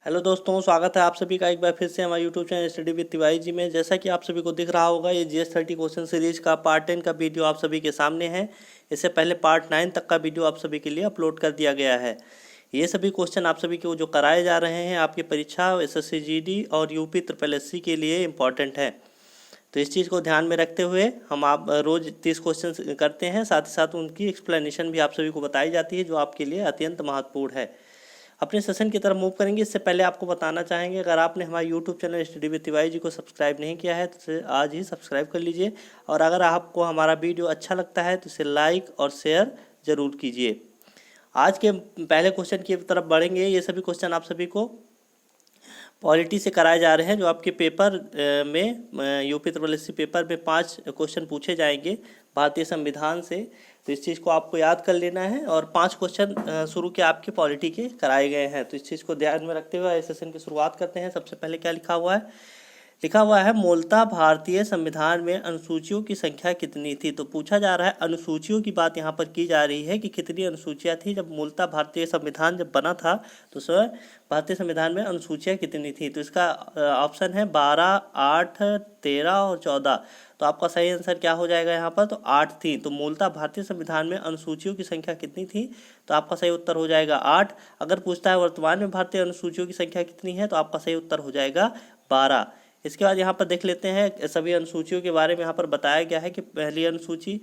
Hello दोस्तों, स्वागत है आप सभी का एक बार फिर से हमारे YouTube channel study with Tiwari ji में। जैसा कि आप सभी को दिख रहा होगा, ये GS 30 क्वेश्चन सीरीज का पार्ट 10 का वीडियो आप सभी के सामने है। इससे पहले पार्ट 9 तक का वीडियो आप सभी के लिए अपलोड कर दिया गया है। ये सभी क्वेश्चन आप सभी को जो कराए जा रहे हैं आपकी परीक्षा SSC GD और UP SSS के लिए इम्पॉर्टेंट है। तो इस चीज़ को ध्यान में रखते हुए हम आप रोज़ 30 क्वेश्चन करते हैं, साथ ही साथ उनकी एक्सप्लेनेशन भी आप सभी को बताई जाती है, जो आपके लिए अत्यंत महत्वपूर्ण है। अपने सेशन की तरफ मूव करेंगे। इससे पहले आपको बताना चाहेंगे, अगर आपने हमारे YouTube channel study with Tiwari ji को सब्सक्राइब नहीं किया है तो इसे आज ही सब्सक्राइब कर लीजिए, और अगर आपको हमारा वीडियो अच्छा लगता है तो इसे लाइक और शेयर ज़रूर कीजिए। आज के पहले क्वेश्चन की तरफ बढ़ेंगे। ये सभी क्वेश्चन आप सभी को पॉलिटी से कराए जा रहे हैं, जो आपके पेपर में UP SSC पेपर में 5 क्वेश्चन पूछे जाएंगे भारतीय संविधान से। तो इस चीज़ को आपको याद कर लेना है, और 5 क्वेश्चन शुरू के आपके पॉलिटी के कराए गए हैं। तो इस चीज़ को ध्यान में रखते हुए इस सेशन की शुरुआत करते हैं। सबसे पहले क्या लिखा हुआ है मूलतः भारतीय संविधान में अनुसूचियों की संख्या कितनी थी। तो पूछा जा रहा है, अनुसूचियों की बात यहाँ पर की जा रही है कि कितनी अनुसूचियाँ थी जब मूलतः भारतीय संविधान जब बना था, तो सर भारतीय संविधान में अनुसूचियाँ कितनी थी। तो इसका ऑप्शन है 12, 8, 13 और 14। तो आपका सही आंसर क्या हो जाएगा यहाँ पर, तो 8 थी। तो मूलतः भारतीय संविधान में अनुसूचियों की संख्या कितनी थी, तो आपका सही उत्तर हो जाएगा 8। अगर पूछता है वर्तमान में भारतीय अनुसूचियों की संख्या कितनी है, तो आपका सही उत्तर हो जाएगा 12। इसके बाद यहाँ पर देख लेते हैं सभी अनुसूचियों के बारे में। यहाँ पर बताया गया है कि पहली अनुसूची,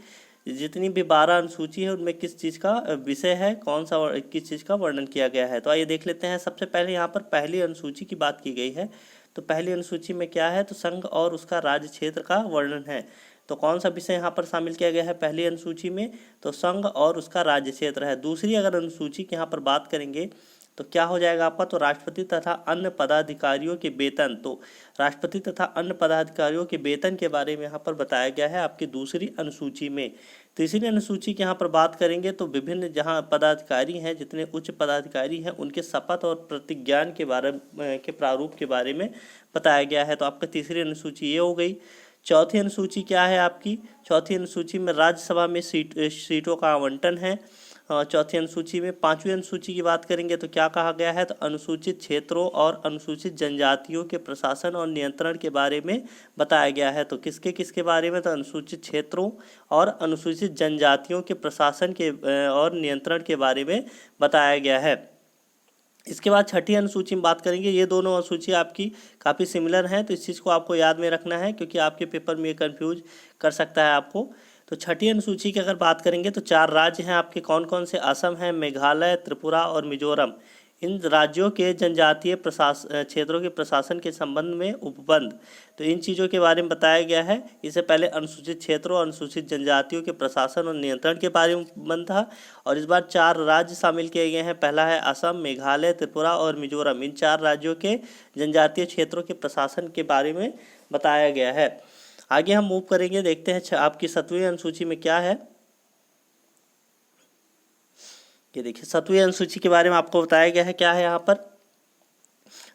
जितनी भी 12 अनुसूची है उनमें किस चीज़ का विषय है, कौन सा किस चीज़ का वर्णन किया गया है। तो आइए देख लेते हैं। सबसे पहले यहाँ पर पहली अनुसूची की बात की गई है। तो पहली अनुसूची में क्या है, तो संघ और उसका राज्य क्षेत्र का वर्णन है। तो कौन सा विषय यहाँ पर शामिल किया गया है पहली अनुसूची में, तो संघ और उसका राज्य क्षेत्र है। दूसरी अगर अनुसूची की यहाँ पर बात करेंगे तो क्या हो जाएगा आपका, तो राष्ट्रपति तथा अन्य पदाधिकारियों के वेतन। तो राष्ट्रपति तथा अन्य पदाधिकारियों के वेतन के बारे में यहाँ पर बताया गया है आपकी दूसरी अनुसूची में। तीसरी अनुसूची की यहाँ पर बात करेंगे तो विभिन्न जहाँ पदाधिकारी हैं, जितने उच्च पदाधिकारी हैं, उनके शपथ और प्रतिज्ञान के बारे के प्रारूप के बारे में बताया गया है। तो आपका तीसरी अनुसूची ये हो गई। चौथी अनुसूची क्या है आपकी, चौथी अनुसूची में राज्यसभा में सीटों का आवंटन है। चौथी अनुसूची में पांचवी अनुसूची की बात करेंगे तो क्या कहा गया है, तो अनुसूचित क्षेत्रों और अनुसूचित जनजातियों के प्रशासन और नियंत्रण के बारे में बताया गया है। तो किसके किसके बारे में, तो अनुसूचित क्षेत्रों और अनुसूचित जनजातियों के प्रशासन के और नियंत्रण के बारे में बताया गया है। इसके बाद छठी अनुसूची में बात करेंगे। ये दोनों अनुसूची आपकी काफ़ी सिमिलर हैं, तो इस चीज़ को आपको याद में रखना है, क्योंकि आपके पेपर में ये कन्फ्यूज कर सकता है आपको। तो छठी अनुसूची की अगर बात करेंगे तो 4 राज्य हैं आपके, कौन कौन से, असम है, मेघालय, त्रिपुरा और मिजोरम। इन राज्यों के जनजातीय क्षेत्रों के प्रशासन के संबंध में उपबंध। तो इन चीज़ों के बारे में बताया गया है। इससे पहले अनुसूचित क्षेत्रों और अनुसूचित जनजातियों के प्रशासन और नियंत्रण के बारे में उपबंध था, और इस बार 4 राज्य शामिल किए गए हैं। पहला है असम, मेघालय, त्रिपुरा और मिजोरम। इन 4 राज्यों के जनजातीय क्षेत्रों के प्रशासन के बारे में बताया गया है। आगे हम मूव करेंगे, देखते हैं आपकी 7वीं अनुसूची में क्या है। ये देखिए 7वीं अनुसूची के बारे में आपको बताया गया है क्या है यहाँ पर।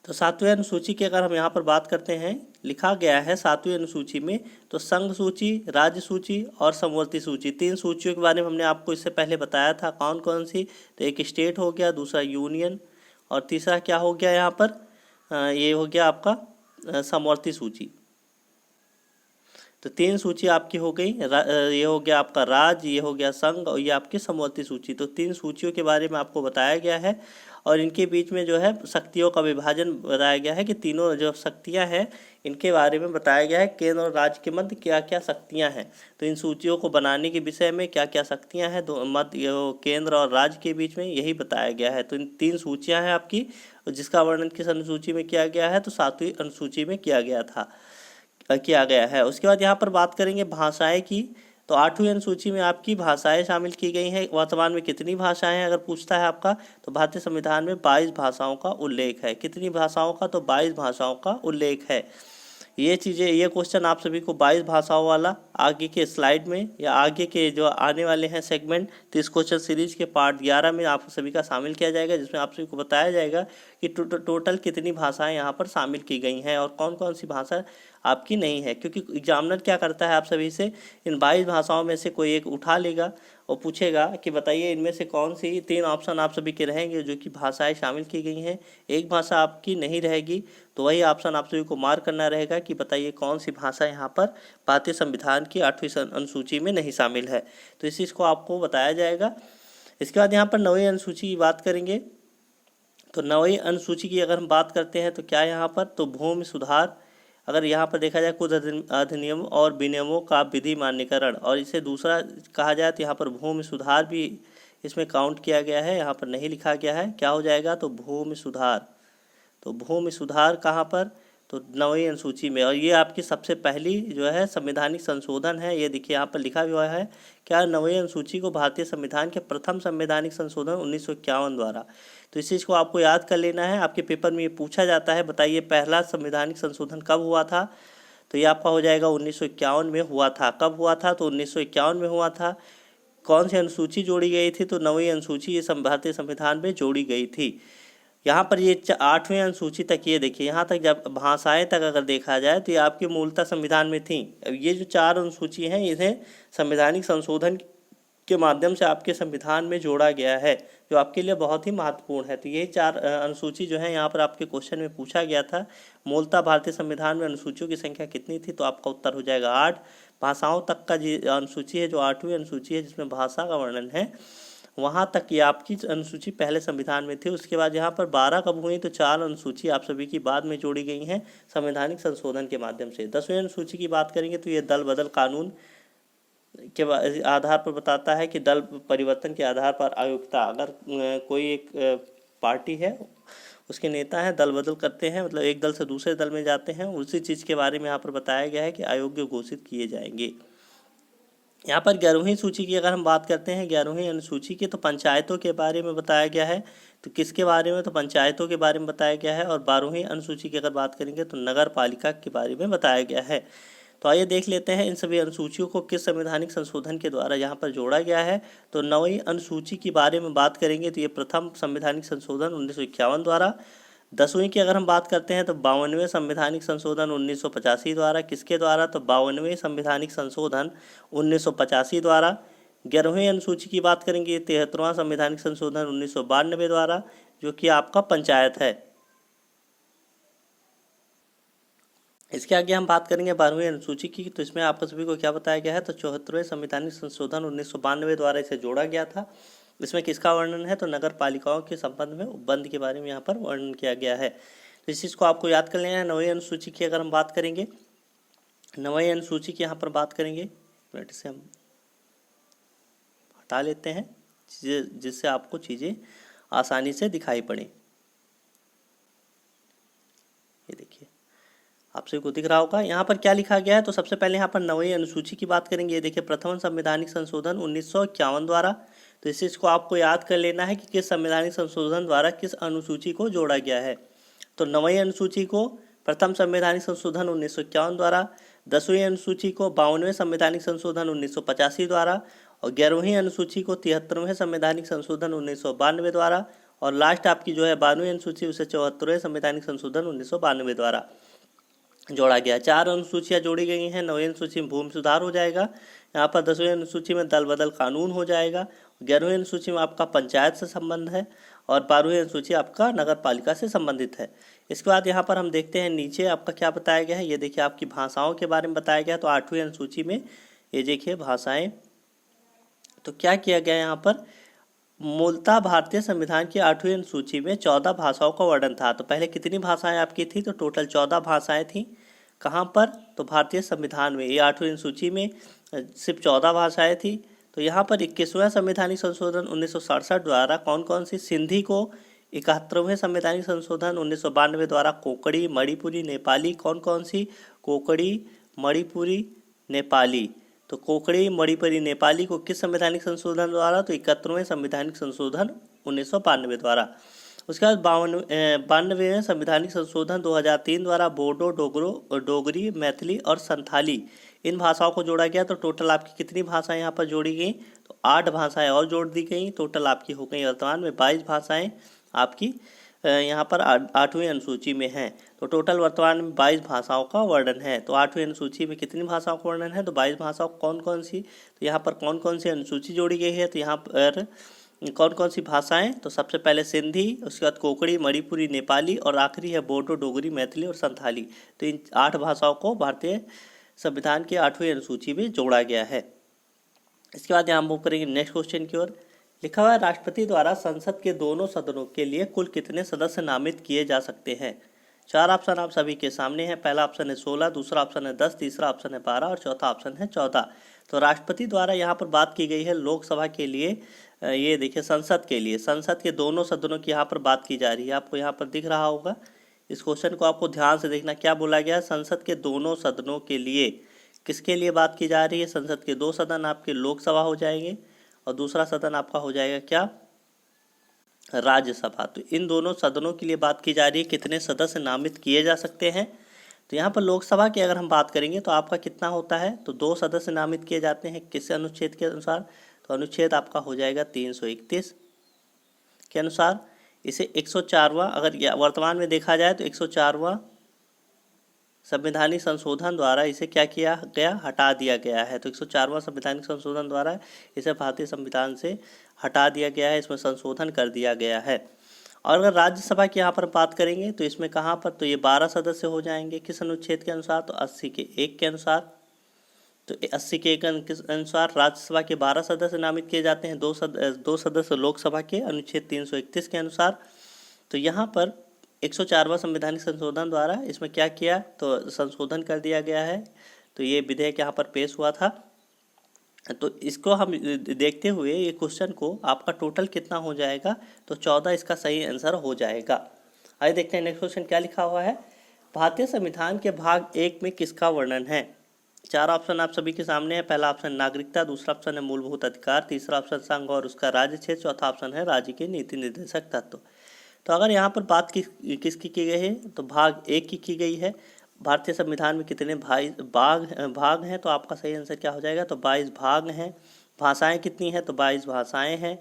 तो 7वीं अनुसूची की अगर हम यहाँ पर बात करते हैं, लिखा गया है 7वीं अनुसूची में, तो संघ सूची, राज्य सूची और समवर्ती सूची, 3 सूचियों के बारे में हमने आपको इससे पहले बताया था। कौन कौन सी, तो एक स्टेट हो गया, दूसरा यूनियन, और तीसरा क्या हो गया यहाँ पर, ये हो गया आपका समवर्ती सूची। तो 3 सूची आपकी हो गई। ये हो गया आपका राज्य, ये हो गया संघ, और ये आपकी समवर्ती सूची। तो 3 सूचियों के बारे में आपको बताया गया है, और इनके बीच में जो है शक्तियों का विभाजन बताया गया है कि तीनों जो शक्तियां हैं इनके बारे में बताया गया है, केंद्र और राज्य के मध्य क्या क्या शक्तियां हैं। तो इन सूचियों को बनाने के विषय में क्या क्या शक्तियां हैं दो मध्य केंद्र और राज्य के बीच में, यही बताया गया है। तो इन 3 सूचियाँ हैं आपकी, जिसका वर्णन किस अनुसूची में किया गया है, तो 7वीं अनुसूची में किया गया है। उसके बाद यहाँ पर बात करेंगे भाषाएं की। तो 8वीं अनुसूची में आपकी भाषाएं शामिल की गई हैं। वर्तमान में कितनी भाषाएं हैं अगर पूछता है आपका, तो भारतीय संविधान में 22 भाषाओं का उल्लेख है। कितनी भाषाओं का, तो 22 भाषाओं का उल्लेख है। ये चीज़ें, ये क्वेश्चन आप सभी को 22 भाषाओं वाला आगे के स्लाइड में या आगे के जो आने वाले हैं सेगमेंट, तो इस क्वेश्चन सीरीज के पार्ट 11 में आप सभी का शामिल किया जाएगा, जिसमें आप सभी को बताया जाएगा कि टोटल कितनी भाषाएं यहाँ पर शामिल की गई हैं और कौन कौन सी भाषा आपकी नहीं है। क्योंकि एग्जामिनर क्या करता है, आप सभी से इन 22 भाषाओं में से कोई एक उठा लेगा और पूछेगा कि बताइए इनमें से कौन सी 3 ऑप्शन आप सभी के रहेंगे जो कि भाषाएं शामिल की गई हैं, एक भाषा आपकी नहीं रहेगी, तो वही ऑप्शन आप सभी को मार्क करना रहेगा कि बताइए कौन सी भाषा यहाँ पर भारतीय संविधान की 8वीं अनुसूची में नहीं शामिल है। तो इस चीज़ को आपको बताया जाएगा। इसके बाद यहाँ पर 9वीं अनुसूची की बात करेंगे। तो 9वीं अनुसूची की अगर हम बात करते हैं तो क्या यहाँ पर, तो भूमि सुधार, अगर यहाँ पर देखा जाए कुछ अधिनियम और विनियमों का विधि मान्यकरण, और इसे दूसरा कहा जाए तो यहाँ पर भूमि सुधार भी इसमें काउंट किया गया है, यहाँ पर नहीं लिखा गया है। क्या हो जाएगा, तो भूमि सुधार। तो भूमि सुधार कहाँ पर, तो 9वीं अनुसूची में। और ये आपकी सबसे पहली जो है संवैधानिक संशोधन है। ये देखिए यहाँ पर लिखा हुआ है क्या, 9वीं अनुसूची को भारतीय संविधान के प्रथम संवैधानिक संशोधन 1951 द्वारा। तो इस चीज़ को आपको याद कर लेना है। आपके पेपर में ये पूछा जाता है बताइए पहला संवैधानिक संशोधन कब हुआ था, तो ये आपका हो जाएगा 1951 में हुआ था। कब हुआ था, तो 1951 में हुआ था। कौन सी अनुसूची जोड़ी गई थी, तो 9वीं अनुसूची ये भारतीय संविधान में जोड़ी गई थी। यहाँ पर ये 8वीं अनुसूची तक, ये देखिए यहाँ तक जब भाषाएं तक अगर देखा जाए तो ये आपके मूलतः संविधान में थी। अब ये जो 4 अनुसूची हैं इन्हें संवैधानिक संशोधन के माध्यम से आपके संविधान में जोड़ा गया है, जो आपके लिए बहुत ही महत्वपूर्ण है। तो ये 4 अनुसूची जो है यहाँ पर आपके क्वेश्चन में पूछा गया था, मूलतः भारतीय संविधान में अनुसूचियों की संख्या कितनी थी, तो आपका उत्तर हो जाएगा 8। भाषाओं तक का जो अनुसूची है, जो 8वीं अनुसूची है जिसमें भाषा का वर्णन है, वहाँ तक ये आपकी अनुसूची पहले संविधान में थी। उसके बाद यहाँ पर 12 कब हुई, तो 4 अनुसूची आप सभी की बाद में जोड़ी गई हैं संवैधानिक संशोधन के माध्यम से। 10वीं अनुसूची की बात करेंगे तो ये दल बदल कानून के आधार पर बताता है कि दल परिवर्तन के आधार पर आयोक्ता, अगर कोई एक पार्टी है उसके नेता हैं दल बदल करते हैं, मतलब एक दल से दूसरे दल में जाते हैं, उसी चीज़ के बारे में यहाँ पर बताया गया है कि अयोग्य घोषित किए जाएंगे। यहाँ पर 11वीं सूची की अगर हम बात करते हैं, 11वीं अनुसूची की, तो पंचायतों के बारे में बताया गया है। तो किसके बारे में, तो पंचायतों के बारे में बताया गया है। और 12वीं अनुसूची की अगर बात करेंगे तो नगर पालिका के बारे में बताया गया है। तो आइए देख लेते हैं इन सभी अनुसूचियों को किस संवैधानिक संशोधन के द्वारा यहाँ पर जोड़ा गया है। तो 9वीं अनुसूची के बारे में बात करेंगे तो ये प्रथम संवैधानिक संशोधन 1951 द्वारा। 10वीं की अगर हम बात करते हैं तो 52वें संवैधानिक संशोधन 1985 द्वारा। किसके द्वारा, तो 52वें संवैधानिक संशोधन 1985 द्वारा। 11वीं अनुसूची की बात करेंगे 73वां संवैधानिक संशोधन 1992 द्वारा, जो कि आपका पंचायत है। इसके आगे हम बात करेंगे 12वीं अनुसूची की, तो इसमें आप सभी को क्या बताया गया है, तो 74वें संवैधानिक संशोधन 1992 द्वारा इसे जोड़ा गया था। इसमें किसका वर्णन है, तो नगर पालिकाओं के संबंध में उपबंध के बारे में यहाँ पर वर्णन किया गया है। तो इस चीज़ को आपको याद कर लेना है। 9वीं अनुसूची की अगर हम बात करेंगे, 9वीं अनुसूची की यहाँ पर बात करेंगे, मिनट से हम हटा लेते हैं जिससे आपको चीज़ें आसानी से दिखाई पड़े। ये देखिए आप सभी को दिख रहा होगा यहाँ पर क्या लिखा गया है। तो सबसे पहले यहाँ पर 9वीं अनुसूची की बात करेंगे। ये देखिए प्रथम संवैधानिक संशोधन 1951 द्वारा। तो इस चीज़ को आपको याद कर लेना है कि किस संवैधानिक संशोधन द्वारा किस अनुसूची को जोड़ा गया है। तो 9वीं अनुसूची को प्रथम संवैधानिक संशोधन 1951 द्वारा, 10वीं अनुसूची को 52वें संवैधानिक संशोधन 1985 द्वारा, और 11वीं अनुसूची को 73वें संवैधानिक संशोधन 1992 द्वारा, और लास्ट आपकी जो है 12वीं अनुसूची उसे 74वें संवैधानिक संशोधन 1992 द्वारा जोड़ा गया। 4 अनुसूचियाँ जोड़ी गई हैं। 9वीं अनुसूची में भूमि सुधार हो जाएगा, यहाँ पर 10वीं अनुसूची में दल बदल कानून हो जाएगा, 11वीं अनुसूची में आपका पंचायत से संबंध है, और 12वीं अनुसूची आपका नगर पालिका से संबंधित है। इसके बाद यहाँ पर हम देखते हैं नीचे आपका क्या बताया गया है। ये देखिए आपकी भाषाओं के बारे में बताया गया। तो 8वीं अनुसूची में ये देखिए भाषाएं, तो क्या किया गया यहाँ पर, मूलतः भारतीय संविधान की 8वीं अनुसूची में 14 भाषाओं का वर्णन था। तो पहले कितनी भाषाएं आपकी थी, तो टोटल 14 भाषाएं थी। कहाँ पर, तो भारतीय संविधान में, ये 8वीं अनुसूची में सिर्फ 14 भाषाएं थी। तो यहाँ पर 21वां संवैधानिक संशोधन 1967 द्वारा कौन कौन सी, सिंधी को 71वें संवैधानिक संशोधन 1992 द्वारा कोंकणी, मणिपुरी, नेपाली, कौन कौन सी, कोंकणी, मणिपुरी, नेपाली। तो कोंकणी, मणिपुरी, नेपाली को किस संवैधानिक संशोधन द्वारा, तो 71वें संवैधानिक संशोधन 1992 द्वारा। उसके बाद 92वें संवैधानिक संशोधन 2003 द्वारा बोडो, डोगरी, मैथिली और संथाली इन भाषाओं को जोड़ा गया। तो टोटल आपकी कितनी भाषाएं यहाँ पर जोड़ी गई, तो 8 भाषाएं और जोड़ दी गई। टोटल आपकी हो गई वर्तमान में 22 भाषाएं आपकी यहाँ पर 8वीं अनुसूची में हैं। तो टोटल वर्तमान में 22 भाषाओं का वर्णन है। तो 8वीं अनुसूची में कितनी भाषाओं का वर्णन है? तो 22 भाषाओं कौन कौन सी? तो यहाँ पर कौन कौन सी अनुसूची जोड़ी गई है? तो यहाँ पर कौन कौन सी भाषाएं? तो सबसे पहले सिंधी, उसके बाद कोंकणी, मणिपुरी, नेपाली और आखिरी है बोडो, डोगरी, मैथिली और संथाली। तो इन 8 भाषाओं को भारतीय संविधान की 8वीं अनुसूची में जोड़ा गया है। इसके बाद यहाँ मूव करेंगे नेक्स्ट क्वेश्चन की ओर। लिखा हुआ है राष्ट्रपति द्वारा संसद के दोनों सदनों के लिए कुल कितने सदस्य नामित किए जा सकते हैं? 4 ऑप्शन आप सभी के सामने हैं। पहला ऑप्शन है 16, दूसरा ऑप्शन है 10, तीसरा ऑप्शन है 12 और चौथा ऑप्शन है 14। तो राष्ट्रपति द्वारा यहाँ पर बात की गई है लोकसभा के लिए, ये देखिए संसद के लिए, संसद के दोनों सदनों की यहाँ पर बात की जा रही है। आपको यहाँ पर दिख रहा होगा, इस क्वेश्चन को आपको ध्यान से देखना। क्या बोला गया है? संसद के दोनों सदनों के लिए। किसके लिए बात की जा रही है? संसद के 2 सदन आपके लोकसभा हो जाएंगे और दूसरा सदन आपका हो जाएगा क्या? राज्यसभा। तो इन दोनों सदनों के लिए बात की जा रही है कितने सदस्य नामित किए जा सकते हैं। तो यहाँ पर लोकसभा की अगर हम बात करेंगे तो आपका कितना होता है? तो 2 सदस्य नामित किए जाते हैं। किस अनुच्छेद के अनुसार? तो अनुच्छेद आपका हो जाएगा 331 के अनुसार। इसे 104वां अगर वर्तमान में देखा जाए तो 104वां संवैधानिक संशोधन द्वारा इसे क्या किया गया? हटा दिया गया है। तो 104वां संवैधानिक संशोधन द्वारा इसे भारतीय संविधान से हटा दिया गया है, इसमें संशोधन कर दिया गया है। और अगर राज्यसभा की यहाँ पर बात करेंगे तो इसमें कहाँ पर? तो ये 12 सदस्य हो जाएंगे। किस अनुच्छेद के अनुसार? तो 80 के 1 के अनुसार। तो 80 के 1 के अनुसार राज्यसभा के 12 सदस्य नामित किए जाते हैं, 2 सदस्य लोकसभा के अनुच्छेद 331 के अनुसार। तो यहाँ पर 104वां संवैधानिक संशोधन द्वारा इसमें क्या किया? तो संशोधन कर दिया गया है। तो ये विधेयक यहाँ पर पेश हुआ था। तो इसको हम देखते हुए ये क्वेश्चन को आपका टोटल कितना हो जाएगा? तो 14 इसका सही आंसर हो जाएगा। आइए देखते हैं नेक्स्ट क्वेश्चन क्या लिखा हुआ है। भारतीय संविधान के भाग 1 में किसका वर्णन है? 4 ऑप्शन आप सभी के सामने है। पहला ऑप्शन नागरिकता, दूसरा ऑप्शन है मूलभूत अधिकार, तीसरा ऑप्शन संघ और उसका राज्य क्षेत्र, चौथा ऑप्शन है राज्य के नीति निर्देशक तत्व। तो अगर यहाँ पर बात किसकी की गई है? तो भाग 1 की गई है। भारतीय संविधान में कितने भाग हैं? तो आपका सही आंसर क्या हो जाएगा? तो 22 भाग हैं। भाषाएं कितनी हैं? तो 22 भाषाएं हैं।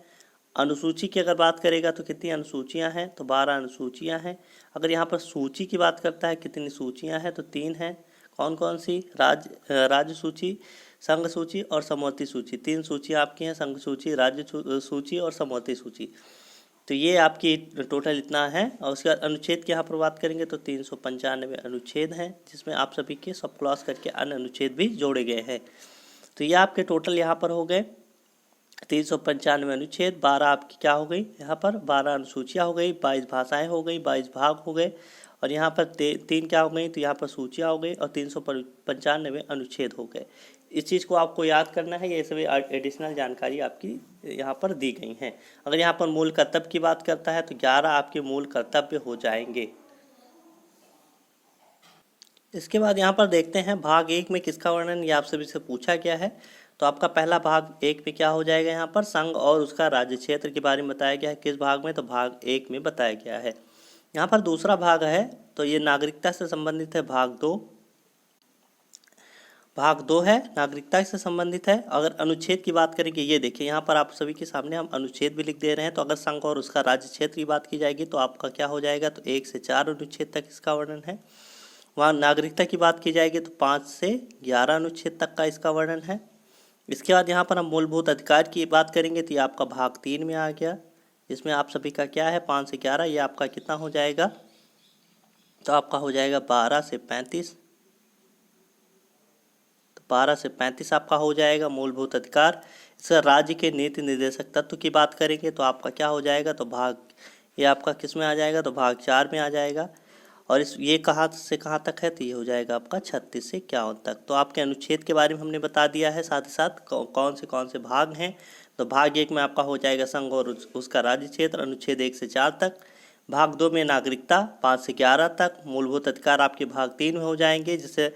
अनुसूची की अगर बात करेगा तो कितनी अनुसूचियां हैं? तो 12 अनुसूचियां हैं। अगर यहाँ पर सूची की बात करता है कितनी सूचियां हैं? तो 3 हैं। कौन कौन सी? राज्य सूची, संघ सूची और समवर्ती सूची। 3 सूचियाँ आपकी हैं, संघ सूची, राज्य सूची और समवर्ती सूची। तो ये आपकी टोटल इतना है। और उसके बाद अनुच्छेद की यहाँ पर बात करेंगे तो 395 अनुच्छेद हैं, जिसमें आप सभी के सब क्लॉज करके अन्य अनुच्छेद भी जोड़े गए हैं। तो ये आपके टोटल यहाँ पर हो गए 395 अनुच्छेद, 12 आपकी क्या हो गई? यहाँ पर 12 अनुसूचियाँ हो गई, 22 भाषाएं हो गई, 22 भाग हो गए और यहाँ पर 3 क्या हो गई? तो यहाँ पर सूचियाँ हो गई और 395 अनुच्छेद हो गए। इस चीज़ को आपको याद करना है। ये सभी एडिशनल जानकारी आपकी यहाँ पर दी गई हैं। अगर यहाँ पर मूल कर्तव्य की बात करता है तो 11 आपके मूल कर्तव्य हो जाएंगे। इसके बाद यहाँ पर देखते हैं भाग 1 में किसका वर्णन ये आप सभी से पूछा गया है। तो आपका पहला भाग 1 में क्या हो जाएगा? यहाँ पर संघ और उसका राज्य क्षेत्र के बारे में बताया गया है। किस भाग में? तो भाग 1 में बताया गया है। यहाँ पर दूसरा भाग है तो ये नागरिकता से संबंधित है, भाग 2। भाग 2 है, नागरिकता से संबंधित है। अगर अनुच्छेद की बात करेंगे, ये देखिए यहाँ पर आप सभी के सामने हम अनुच्छेद भी लिख दे रहे हैं। तो अगर संघ और उसका राज्य क्षेत्र की बात की जाएगी तो आपका क्या हो जाएगा? तो 1 से 4 अनुच्छेद तक इसका वर्णन है। वहाँ नागरिकता की बात की जाएगी तो 5 से 11 अनुच्छेद तक का इसका वर्णन है। इसके बाद यहाँ पर हम मूलभूत अधिकार की बात करेंगे तो ये आपका भाग 3 में आ गया। इसमें आप सभी का क्या है? 5 से 11। ये आपका कितना हो जाएगा? तो आपका हो जाएगा 12 से 35। 12 से 35 आपका हो जाएगा मूलभूत अधिकार। इसका राज्य के नीति निर्देशक तत्व की बात करेंगे तो आपका क्या हो जाएगा? तो भाग ये आपका किस में आ जाएगा? तो भाग 4 में आ जाएगा। और ये कहाँ से कहाँ तक है? तो ये हो जाएगा आपका 36 से 51 तक। तो आपके अनुच्छेद के बारे में हमने बता दिया है, साथ ही साथ कौन से भाग हैं। तो भाग 1 में आपका हो जाएगा संघ और उसका राज्य क्षेत्र, अनुच्छेद 1 से 4 तक। भाग 2 में नागरिकता 5 से 11 तक। मूलभूत अधिकार आपके भाग 3 में हो जाएंगे, जिसे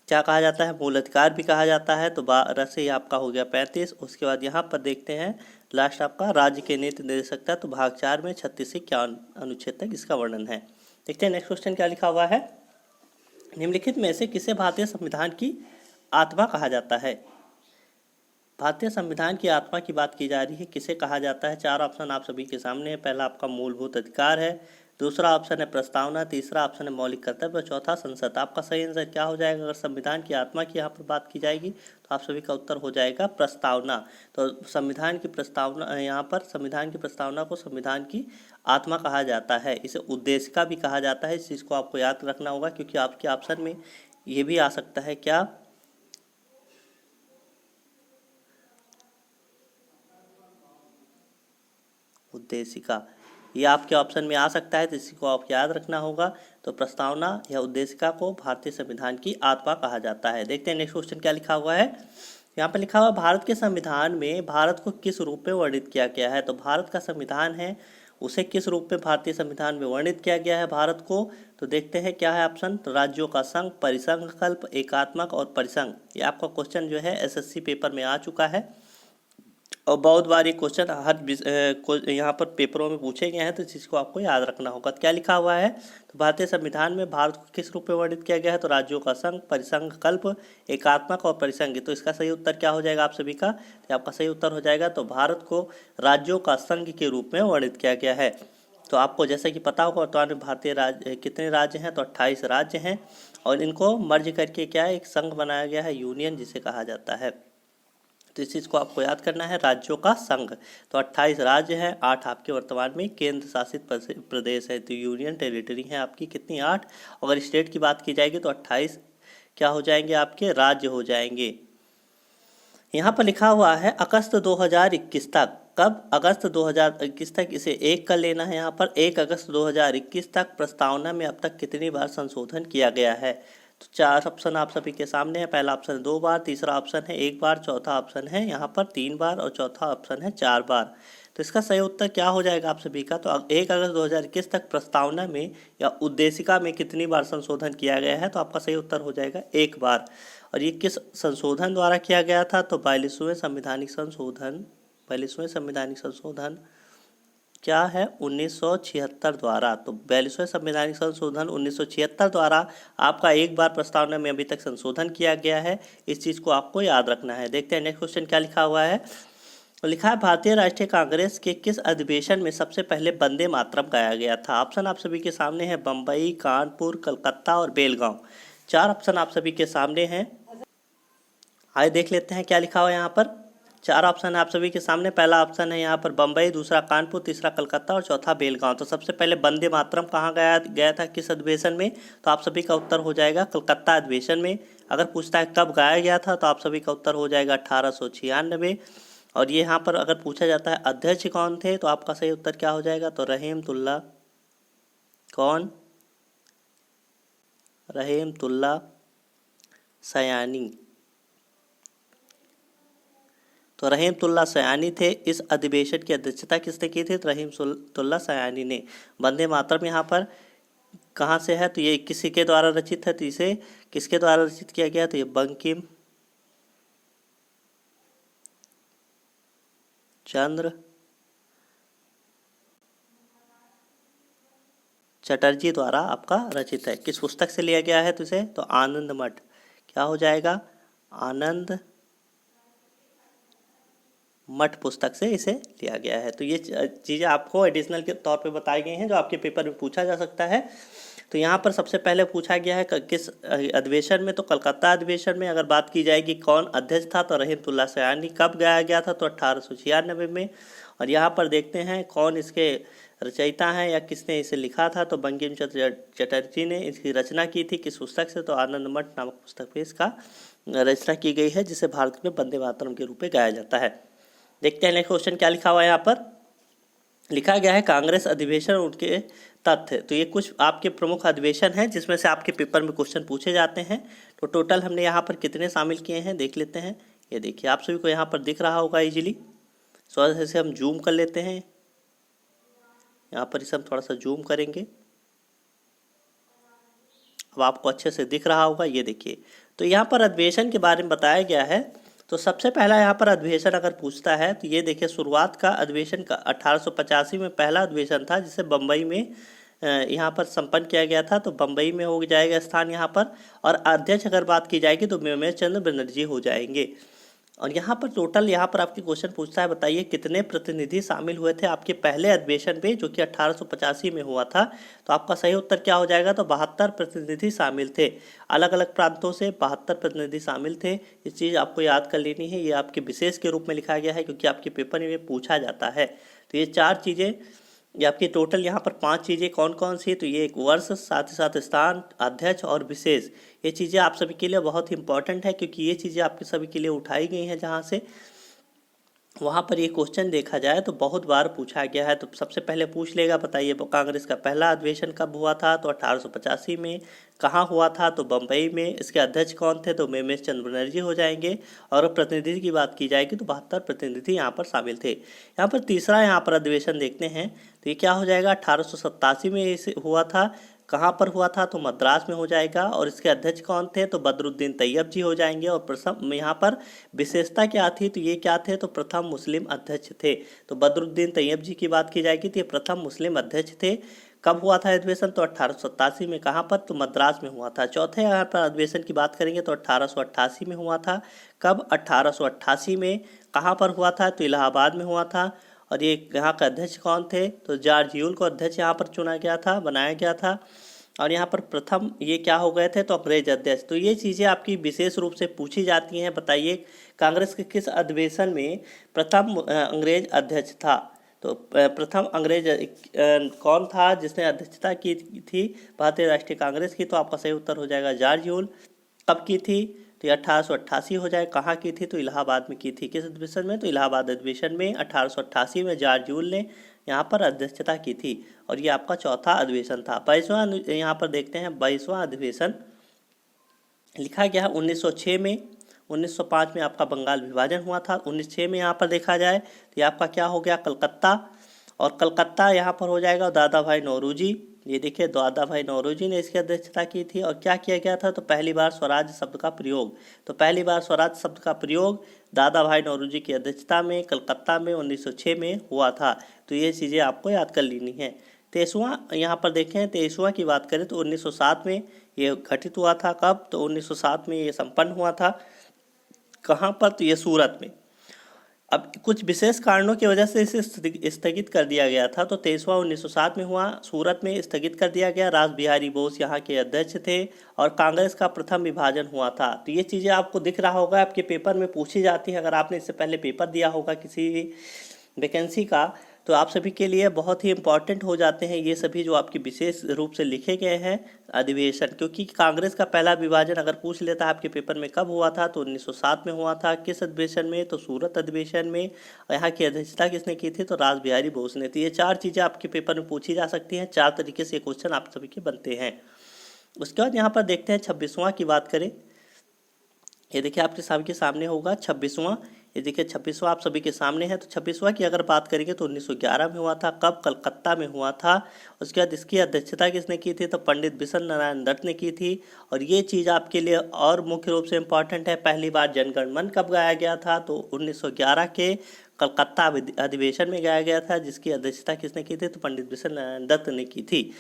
क्या कहा जाता है? मूल अधिकार भी कहा जाता है। तो 12 से आपका हो गया 35। उसके बाद यहाँ पर देखते हैं लास्ट आपका राज्य के नीति निर्देशक तत्व, तो भाग 4 में 36 से 51 अनुच्छेद तक इसका वर्णन है। देखते हैं नेक्स्ट क्वेश्चन क्या लिखा हुआ है। निम्नलिखित में से किसे भारतीय संविधान की आत्मा कहा जाता है? भारतीय संविधान की आत्मा की बात की जा रही है, किसे कहा जाता है? 4 ऑप्शन आप सभी के सामने है। पहला आपका मूलभूत अधिकार है, दूसरा ऑप्शन है प्रस्तावना, तीसरा ऑप्शन है मौलिक कर्तव्य और चौथा संसद। आपका सही आंसर क्या हो जाएगा? अगर संविधान की आत्मा की यहाँ पर बात की जाएगी तो आप सभी का उत्तर हो जाएगा प्रस्तावना। तो संविधान की प्रस्तावना, यहाँ पर संविधान की प्रस्तावना को संविधान की आत्मा कहा जाता है। इसे उद्देशिका भी कहा जाता है। इस चीज़ को आपको याद रखना होगा, क्योंकि आपके ऑप्शन में ये भी आ सकता है, क्या? उद्देशिका, ये आपके ऑप्शन में आ सकता है, तो इसी को आप याद रखना होगा। तो प्रस्तावना या उद्देशिका को भारतीय संविधान की आत्मा कहा जाता है। देखते हैं नेक्स्ट क्वेश्चन क्या लिखा हुआ है। यहाँ पर लिखा हुआ भारत के संविधान में भारत को किस रूप में वर्णित किया गया है? तो भारत का संविधान है, उसे किस रूप में भारतीय संविधान में वर्णित किया गया है भारत को? तो देखते हैं क्या है ऑप्शन। तो राज्यों का संघ, परिसंघ कल्प, एकात्मक और परिसंघ। ये आपका क्वेश्चन जो है एसएससी पेपर में आ चुका है और बहुत बार ये क्वेश्चन हर यहाँ पर पेपरों में पूछे गए हैं, तो इस चीज़ को आपको याद रखना होगा। क्या लिखा हुआ है? तो भारतीय संविधान में भारत को किस रूप में वर्णित किया गया है? तो राज्यों का संघ, परिसंघ कल्प, एकात्मक और परिसंघ। तो इसका सही उत्तर क्या हो जाएगा आप सभी का? तो आपका सही उत्तर हो जाएगा, तो भारत को राज्यों का संघ के रूप में वर्णित किया गया है। तो आपको जैसे कि पता होगा वर्तमान में भारतीय राज्य कितने राज्य हैं? तो 28 राज्य हैं और इनको मर्ज करके क्या है, एक संघ बनाया गया है, यूनियन जिसे कहा जाता है। तो इस चीज़ को आपको याद करना है, राज्यों का संघ। तो 28 राज्य हैं, 8 आपके वर्तमान में केंद्र शासित प्रदेश है। तो यूनियन टेरिटरी है आपकी कितनी? 8। अगर स्टेट की बात की जाएगी तो 28 क्या हो जाएंगे? आपके राज्य हो जाएंगे। यहाँ पर लिखा हुआ है अगस्त 2021 तक। कब? अगस्त 2021 तक। इसे 1 कर लेना है यहाँ पर। 1 अगस्त 2021 तक प्रस्तावना में अब तक कितनी बार संशोधन किया गया है? तो 4 ऑप्शन आप सभी के सामने है। पहला ऑप्शन है 2 बार, तीसरा ऑप्शन है 1 बार, चौथा ऑप्शन है यहाँ पर 3 बार और चौथा ऑप्शन है 4 बार। तो इसका सही उत्तर क्या हो जाएगा आप सभी का? तो 1 अगस्त 2021 तक प्रस्तावना में या उद्देशिका में कितनी बार संशोधन किया गया है? तो आपका सही उत्तर हो जाएगा 1 बार। और ये किस संशोधन द्वारा किया गया था? तो 42वें संवैधानिक संशोधन। 42वें संवैधानिक संशोधन क्या है? 1976 द्वारा। तो 42वें संवैधानिक संशोधन 1976 द्वारा आपका 1 बार प्रस्तावना में अभी तक संशोधन किया गया है। इस चीज़ को आपको याद रखना है। देखते हैं नेक्स्ट क्वेश्चन क्या लिखा हुआ है। लिखा है भारतीय राष्ट्रीय कांग्रेस के किस अधिवेशन में सबसे पहले वंदे मातरम गाया गया था? ऑप्शन आप सभी के सामने है, बम्बई, कानपुर, कलकत्ता और बेलगांव। 4 ऑप्शन आप सभी के सामने हैं। आइए देख लेते हैं क्या लिखा हुआ है यहाँ पर। 4 ऑप्शन है आप सभी के सामने। पहला ऑप्शन है यहाँ पर बम्बई, दूसरा कानपुर, तीसरा कलकत्ता और चौथा बेलगांव। तो सबसे पहले वंदे मातरम कहाँ गया था, किस अधिवेशन में? तो आप सभी का उत्तर हो जाएगा कलकत्ता अधिवेशन में। अगर पूछता है कब गाया गया था, तो आप सभी का उत्तर हो जाएगा 1896। और ये यहाँ पर अगर पूछा जाता है अध्यक्ष कौन थे, तो आपका सही उत्तर क्या हो जाएगा? तो रहमतुल्ला, कौन? रहमतुल्ला सयानी। तो रहमतुल्ला सयानी थे। इस अधिवेशन की अध्यक्षता किसने की थी? तो रहमतुल्ला सयानी ने। वंदे मातरम यहाँ पर कहाँ से है? तो ये किसी के द्वारा रचित है। तो इसे किसके द्वारा रचित किया गया? तो ये बंकिम चंद्र चटर्जी द्वारा आपका रचित है। किस पुस्तक से लिया गया है? तो इसे तो आनंद मठ, क्या हो जाएगा? आनंद मठ पुस्तक से इसे लिया गया है। तो ये चीज़ें आपको एडिशनल के तौर पे बताई गई हैं जो आपके पेपर में पूछा जा सकता है। तो यहाँ पर सबसे पहले पूछा गया है किस अधिवेशन में? तो कलकत्ता अधिवेशन में। अगर बात की जाएगी कौन अध्यक्ष था, तो रहमतुल्ला सयानी। कब गाया गया था? तो 1896 में। और यहाँ पर देखते हैं कौन इसके रचयिता हैं या किसने इसे लिखा था, तो बंकिम चंद्र चटर्जी ने इसकी रचना की थी। किस पुस्तक से? तो आनंद मठ नामक पुस्तक में इसका रचना की गई है, जिसे भारत में वंदे मातरम के रूप में गाया जाता है। देखते हैं नेक्स्ट क्वेश्चन क्या लिखा हुआ है। यहाँ पर लिखा गया है कांग्रेस अधिवेशन और उनके तथ्य। तो ये कुछ आपके प्रमुख अधिवेशन हैं जिसमें से आपके पेपर में क्वेश्चन पूछे जाते हैं। तो टोटल हमने यहाँ पर कितने शामिल किए हैं देख लेते हैं। ये देखिए आप सभी को यहाँ पर दिख रहा होगा इजीली। थोड़ा सा हम जूम कर लेते हैं। यहाँ पर इसे हम थोड़ा सा जूम करेंगे, अब आपको अच्छे से दिख रहा होगा। ये देखिए, तो यहाँ पर अधिवेशन के बारे में बताया गया है। तो सबसे पहला यहाँ पर अधिवेशन अगर पूछता है तो ये देखिए, शुरुआत का अधिवेशन का 1885 में पहला अधिवेशन था, जिसे बम्बई में यहाँ पर संपन्न किया गया था। तो बम्बई में हो जाएगा स्थान यहाँ पर। और अध्यक्ष अगर बात की जाएगी तो मेमेश चंद्र बनर्जी हो जाएंगे। और यहाँ पर टोटल यहाँ पर आपके क्वेश्चन पूछता है, बताइए कितने प्रतिनिधि शामिल हुए थे आपके पहले अधिवेशन में जो कि 1885 में हुआ था। तो आपका सही उत्तर क्या हो जाएगा, तो 72 प्रतिनिधि शामिल थे। अलग अलग प्रांतों से 72 प्रतिनिधि शामिल थे। इस चीज़ आपको याद कर लेनी है, ये आपके विशेष के रूप में लिखा गया है क्योंकि आपके पेपर में पूछा जाता है। तो ये 4 चीज़ें, ये आपकी टोटल यहाँ पर 5 चीज़ें कौन कौन सी, तो ये एक वर्ष, साथ ही साथ स्थान, अध्यक्ष और विशेष। ये चीज़ें आप सभी के लिए बहुत ही इंपॉर्टेंट है क्योंकि ये चीज़ें आपके सभी के लिए उठाई गई हैं जहाँ से वहाँ पर ये क्वेश्चन देखा जाए तो बहुत बार पूछा गया है। तो सबसे पहले पूछ लेगा, बताइए कांग्रेस का पहला अधिवेशन कब हुआ था, तो 1885 में। कहाँ हुआ था, तो बम्बई में। इसके अध्यक्ष कौन थे, तो मेमेश चंद्र बनर्जी हो जाएंगे। और प्रतिनिधि की बात की जाएगी तो 72 प्रतिनिधि यहाँ पर शामिल थे। यहाँ पर तीसरा यहाँ पर अधिवेशन देखते हैं, तो ये क्या हो जाएगा, 1887 में इसे हुआ था। कहाँ पर हुआ था, तो मद्रास में हो जाएगा। और इसके अध्यक्ष कौन थे, तो बदरुद्दीन तैयब जी हो जाएंगे। और प्रथम यहाँ पर विशेषता क्या थी, तो ये क्या थे, तो प्रथम मुस्लिम अध्यक्ष थे। तो बदरुद्दीन तैयब जी की बात की जाएगी तो ये प्रथम मुस्लिम अध्यक्ष थे। कब हुआ था अधिवेशन, तो 1887 में। कहाँ पर, तो मद्रास में हुआ था। चौथे यहाँ पर अधिवेशन की बात करेंगे तो 1888 में हुआ था। कब, 1888 में। कहाँ पर हुआ था, तो इलाहाबाद में हुआ था। और ये यहाँ का अध्यक्ष कौन थे, तो जॉर्ज यूल को अध्यक्ष यहाँ पर चुना गया था, बनाया गया था। और यहाँ पर प्रथम ये क्या हो गए थे, तो अंग्रेज अध्यक्ष। तो ये चीज़ें आपकी विशेष रूप से पूछी जाती हैं। बताइए कांग्रेस के किस अधिवेशन में प्रथम अंग्रेज अध्यक्ष था। तो प्रथम अंग्रेज कौन था जिसने अध्यक्षता की थी भारतीय राष्ट्रीय कांग्रेस की, तो आपका सही उत्तर हो जाएगा जॉर्ज यूल। कब की थी, तो ये 1888 हो जाए। कहाँ की थी, तो इलाहाबाद में की थी। किस अधिवेशन में, तो इलाहाबाद अधिवेशन में 1888 में जॉर्ज यूल ने यहाँ पर अध्यक्षता की थी। और ये आपका चौथा अधिवेशन था। 22वां यहाँ पर देखते हैं, 22वां अधिवेशन लिखा गया है 1906 में। 1905 में आपका बंगाल विभाजन हुआ था। 1906 में यहाँ पर देखा जाए तो ये आपका क्या हो गया, कलकत्ता। और कलकत्ता यहाँ पर हो जाएगा दादा भाई नौरोजी। ये देखिए दादा भाई नौरोजी ने इसकी अध्यक्षता की थी। और क्या किया गया था, तो पहली बार स्वराज शब्द का प्रयोग। तो पहली बार स्वराज शब्द का प्रयोग दादा भाई नौरोजी की अध्यक्षता में कलकत्ता में 1906 में हुआ था। तो ये चीज़ें आपको याद कर लेनी है। 23वां यहाँ पर देखें, 23वां की बात करें तो 1907 में ये घटित हुआ था। कब, तो 1907 में ये संपन्न हुआ था। कहाँ पर, तो ये सूरत में। अब कुछ विशेष कारणों की वजह से इसे स्थगित कर दिया गया था। तो 23वां 1907 में हुआ, सूरत में स्थगित कर दिया गया। रास बिहारी बोस यहाँ के अध्यक्ष थे। और कांग्रेस का प्रथम विभाजन हुआ था। तो ये चीज़ें आपको दिख रहा होगा, आपके पेपर में पूछी जाती है। अगर आपने इससे पहले पेपर दिया होगा किसी भी वैकेंसी का, तो आप सभी के लिए बहुत ही इम्पॉर्टेंट हो जाते हैं ये सभी जो आपके विशेष रूप से लिखे गए हैं अधिवेशन। क्योंकि कांग्रेस का पहला विभाजन अगर पूछ लेता है आपके पेपर में कब हुआ था, तो 1907 में हुआ था। किस अधिवेशन में, तो सूरत अधिवेशन में। और यहाँ की अध्यक्षता किसने की थी, तो रास बिहारी बोस ने। तो ये 4 चीज़ें आपके पेपर में पूछी जा सकती हैं। 4 तरीके से क्वेश्चन आप सभी के बनते हैं। उसके बाद यहाँ पर देखते हैं 26वां की बात करें। ये देखिए आपके सबके सामने होगा 26वां। ये देखिए 26वां आप सभी के सामने है। तो 26वां की अगर बात करेंगे तो 1911 में हुआ था। कब, कलकत्ता में हुआ था। उसके बाद इसकी अध्यक्षता किसने की थी, तो पंडित बिशन नारायण दत्त ने की थी। और ये चीज़ आपके लिए और मुख्य रूप से इम्पॉर्टेंट है, पहली बार जनगण मन कब गाया गया था, तो 1911 के कलकत्ता अधिवेशन में गाया गया था। जिसकी अध्यक्षता किसने की थी, तो पंडित बिशन नारायण दत्त ने की थी।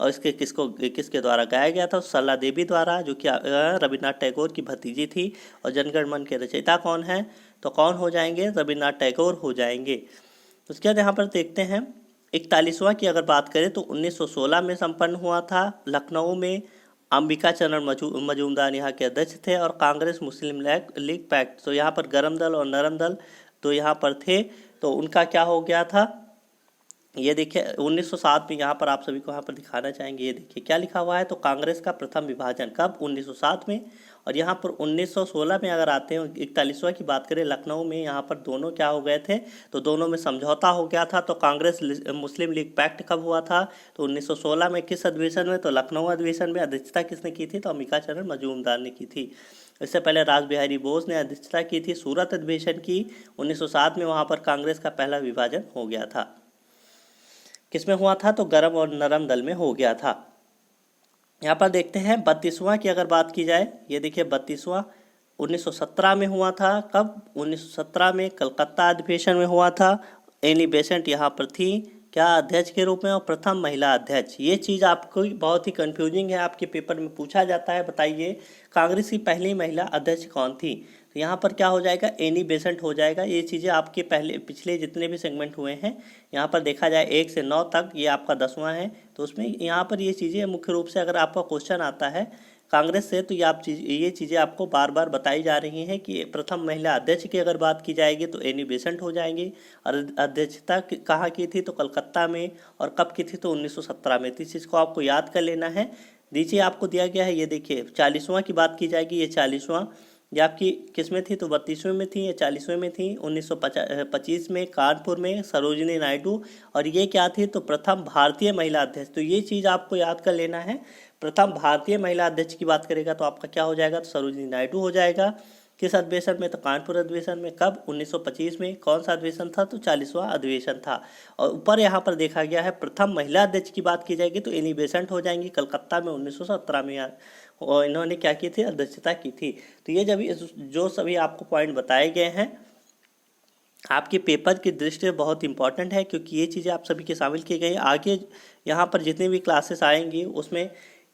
और इसके किसके द्वारा गाया गया था, सरला देवी द्वारा, जो कि रविन्द्रनाथ टैगोर की भतीजी थी। और जनगण मन के रचयिता कौन है, तो कौन हो जाएंगे, रविन्द्रनाथ टैगोर हो जाएंगे। उसके बाद यहाँ पर देखते हैं 41वां की अगर बात करें तो 1916 में संपन्न हुआ था लखनऊ में। अंबिका चरण मजूमदार यहाँ के अध्यक्ष थे। और कांग्रेस मुस्लिम लीग पैक्ट, तो यहाँ पर गरम दल और नरम दल तो यहाँ पर थे। तो उनका क्या हो गया था, ये देखिए 1907 में यहाँ पर आप सभी को यहाँ पर दिखाना चाहेंगे। ये देखिए क्या लिखा हुआ है, तो कांग्रेस का प्रथम विभाजन कब, 1907 में। और यहाँ पर 1916 में अगर आते हैं 41वां की बात करें लखनऊ में, यहाँ पर दोनों क्या हो गए थे, तो दोनों में समझौता हो गया था। तो कांग्रेस मुस्लिम लीग पैक्ट कब हुआ था, तो 1916 में। किस अधिवेशन में, तो लखनऊ अधिवेशन में। अध्यक्षता किसने की थी, तो अंबिका चरण मजूमदार ने की थी। इससे पहले रास बिहारी बोस ने अध्यक्षता की थी सूरत अधिवेशन की 1907 में। वहाँ पर कांग्रेस का पहला विभाजन हो गया था। किसमें हुआ था, तो गरम और नरम दल में हो गया था। यहाँ पर देखते हैं 32वां की अगर बात की जाए। ये देखिए 32वां 1917 में हुआ था। कब, 1917 में कलकत्ता अधिवेशन में हुआ था। एनी बेसेंट यहाँ पर थी। क्या अध्यक्ष के रूप में और प्रथम महिला अध्यक्ष। ये चीज़ आपको बहुत ही कंफ्यूजिंग है, आपके पेपर में पूछा जाता है। बताइए कांग्रेस की पहली महिला अध्यक्ष कौन थी। तो यहाँ पर क्या हो जाएगा, एनी बेसेंट हो जाएगा। ये चीज़ें आपके पहले पिछले जितने भी सेगमेंट हुए हैं, यहाँ पर देखा जाए 1 से 9 तक, ये आपका 10वां है। तो उसमें यहाँ पर ये चीज़ें मुख्य रूप से अगर आपका क्वेश्चन आता है कांग्रेस से, तो ये चीज़ें आपको बार बार बताई जा रही हैं कि प्रथम महिला अध्यक्ष की अगर बात की जाएगी तो एनी बेसेंट हो जाएंगी। और अध्यक्षता कहाँ की थी, तो कलकत्ता में। और कब की थी, तो 1917 में। तो इस चीज़ को आपको याद कर लेना है। नीचे आपको दिया गया है, ये देखिए 40वां की बात की जाएगी, ये 40वां। ये आपकी किस में थी, तो 32वें में थी, या 40वें में थी। 1925 में कानपुर में सरोजिनी नायडू। और ये क्या थी, तो प्रथम भारतीय महिला अध्यक्ष। तो ये चीज़ आपको याद कर लेना है। प्रथम भारतीय महिला अध्यक्ष की बात करेगा तो आपका क्या हो जाएगा, तो सरोजिनी नायडू हो जाएगा। किस अधिवेशन में, तो कानपुर अधिवेशन में। कब, 1925 में। कौन सा अधिवेशन था, तो 40वां अधिवेशन था। और ऊपर यहाँ पर देखा गया है प्रथम महिला अध्यक्ष की बात की जाएगी तो एनी बेसेंट हो जाएंगी, कलकत्ता में 1917 में। और इन्होंने क्या की थी, अध्यक्षता की थी। तो ये जब जो सभी आपको पॉइंट बताए गए हैं आपके पेपर की दृष्टि से बहुत इंपॉर्टेंट है, क्योंकि ये चीज़ें आप सभी के शामिल की गई। आगे यहाँ पर जितनी भी क्लासेस आएंगी उसमें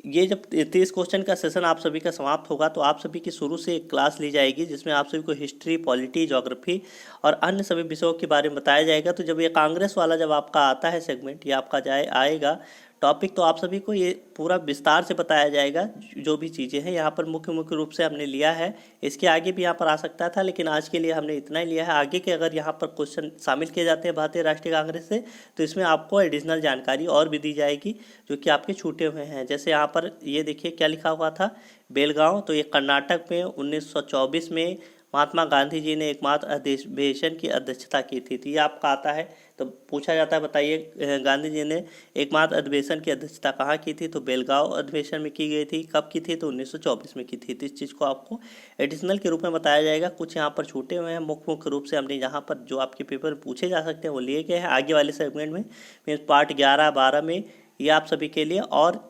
ये जब 30 क्वेश्चन का सेशन आप सभी का समाप्त होगा तो आप सभी की शुरू से एक क्लास ली जाएगी जिसमें आप सभी को हिस्ट्री, पॉलिटी, ज्योग्राफी और अन्य सभी विषयों के बारे में बताया जाएगा। तो जब ये कांग्रेस वाला जब आपका आता है सेगमेंट, ये आपका आएगा टॉपिक, तो आप सभी को ये पूरा विस्तार से बताया जाएगा जो भी चीज़ें हैं। यहाँ पर मुख्य रूप से हमने लिया है। इसके आगे भी यहाँ पर आ सकता था, लेकिन आज के लिए हमने इतना ही लिया है। आगे के अगर यहाँ पर क्वेश्चन शामिल किए जाते हैं भारतीय राष्ट्रीय कांग्रेस से, तो इसमें आपको एडिशनल जानकारी और भी दी जाएगी जो कि आपके छूटे हुए हैं। जैसे यहाँ पर ये देखिए क्या लिखा हुआ था, बेलगांव। तो ये कर्नाटक में 1924 में महात्मा गांधी जी ने एकमात्र अधिवेशन की अध्यक्षता की थी। तो ये आपका आता है, तो पूछा जाता है बताइए गांधी जी ने एकमात्र अधिवेशन की अध्यक्षता कहाँ की थी, तो बेलगांव अधिवेशन में की गई थी। कब की थी, तो 1924 में की थी। तो इस चीज़ को आपको एडिशनल के रूप में बताया जाएगा। कुछ यहाँ पर छूटे हुए हैं, मुख्य रूप से हमने यहाँ पर जो आपके पेपर में पूछे जा सकते हैं वो लिए गए हैं। आगे वाले सेगमेंट में मीन्स पार्ट 11-12 में ये आप सभी के लिए और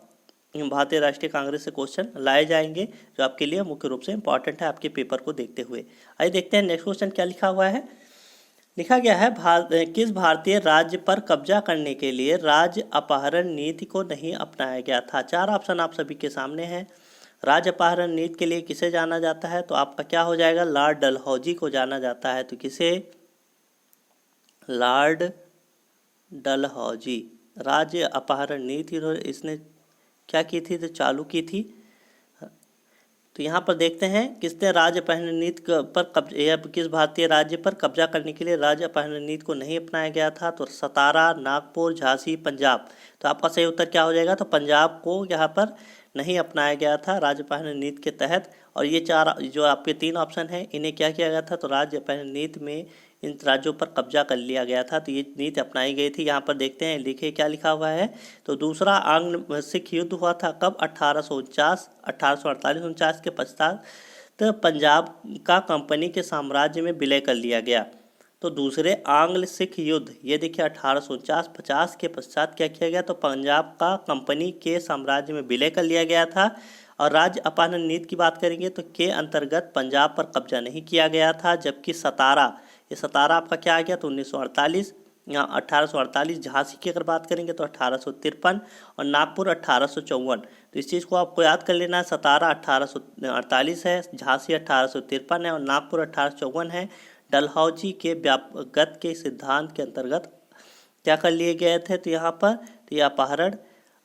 भारतीय राष्ट्रीय कांग्रेस से क्वेश्चन लाए जाएंगे जो आपके लिए मुख्य रूप से इंपॉर्टेंट है आपके पेपर को देखते हुए। आइए देखते हैं नेक्स्ट क्वेश्चन क्या लिखा हुआ है। लिखा गया है किस भारतीय राज्य पर कब्जा करने के लिए राज्य अपहरण नीति को नहीं अपनाया गया था। 4 ऑप्शन आप सभी के सामने हैं। राज्य अपहरण नीति के लिए किसे जाना जाता है, तो आपका क्या हो जाएगा, लॉर्ड डलहौजी को जाना जाता है। तो किसे, लॉर्ड डलहौजी। राज्य अपहरण नीति इसने क्या की थी, तो चालू की थी। तो यहाँ पर देखते हैं किसने राज्य अपहरण नीति पर कब्जा, या किस भारतीय राज्य पर कब्जा करने के लिए राज्य अपहरण नीति को नहीं अपनाया गया था, तो सतारा, नागपुर, झांसी, पंजाब। तो आपका सही उत्तर क्या हो जाएगा, तो पंजाब को यहाँ पर नहीं अपनाया गया था राज्य अपहरण नीति के तहत। और ये 4 जो आपके 3 ऑप्शन हैं इन्हें क्या किया गया था, तो राज्य अपहरण नीति में इन राज्यों पर कब्जा कर लिया गया था। तो ये नीति अपनाई गई थी। यहाँ पर देखते हैं लिखे क्या लिखा हुआ है, तो दूसरा आंग्ल सिख युद्ध हुआ था कब, 1849, 1848-49 के पश्चात तो पंजाब का कंपनी के साम्राज्य में विलय कर लिया गया। तो दूसरे आंग्ल सिख युद्ध, ये देखिए 1849-50 के पश्चात क्या किया गया, तो पंजाब का कंपनी के साम्राज्य में विलय कर लिया गया था। और राज्य अपहरण नीति की बात करेंगे तो के अंतर्गत पंजाब पर कब्जा नहीं किया गया था। जबकि सतारा, ये सतारा आपका क्या आ गया, तो 1948 या 1848। झांसी की अगर बात करेंगे तो 1853 और नागपुर 1854। तो इस चीज़ को आपको याद कर लेना है। सतारा 1848 है, झांसी 1853 है और नागपुर 1854 है। डलहौजी के व्यापगत के सिद्धांत के अंतर्गत क्या कर लिए गए थे, तो यहाँ पर तो ये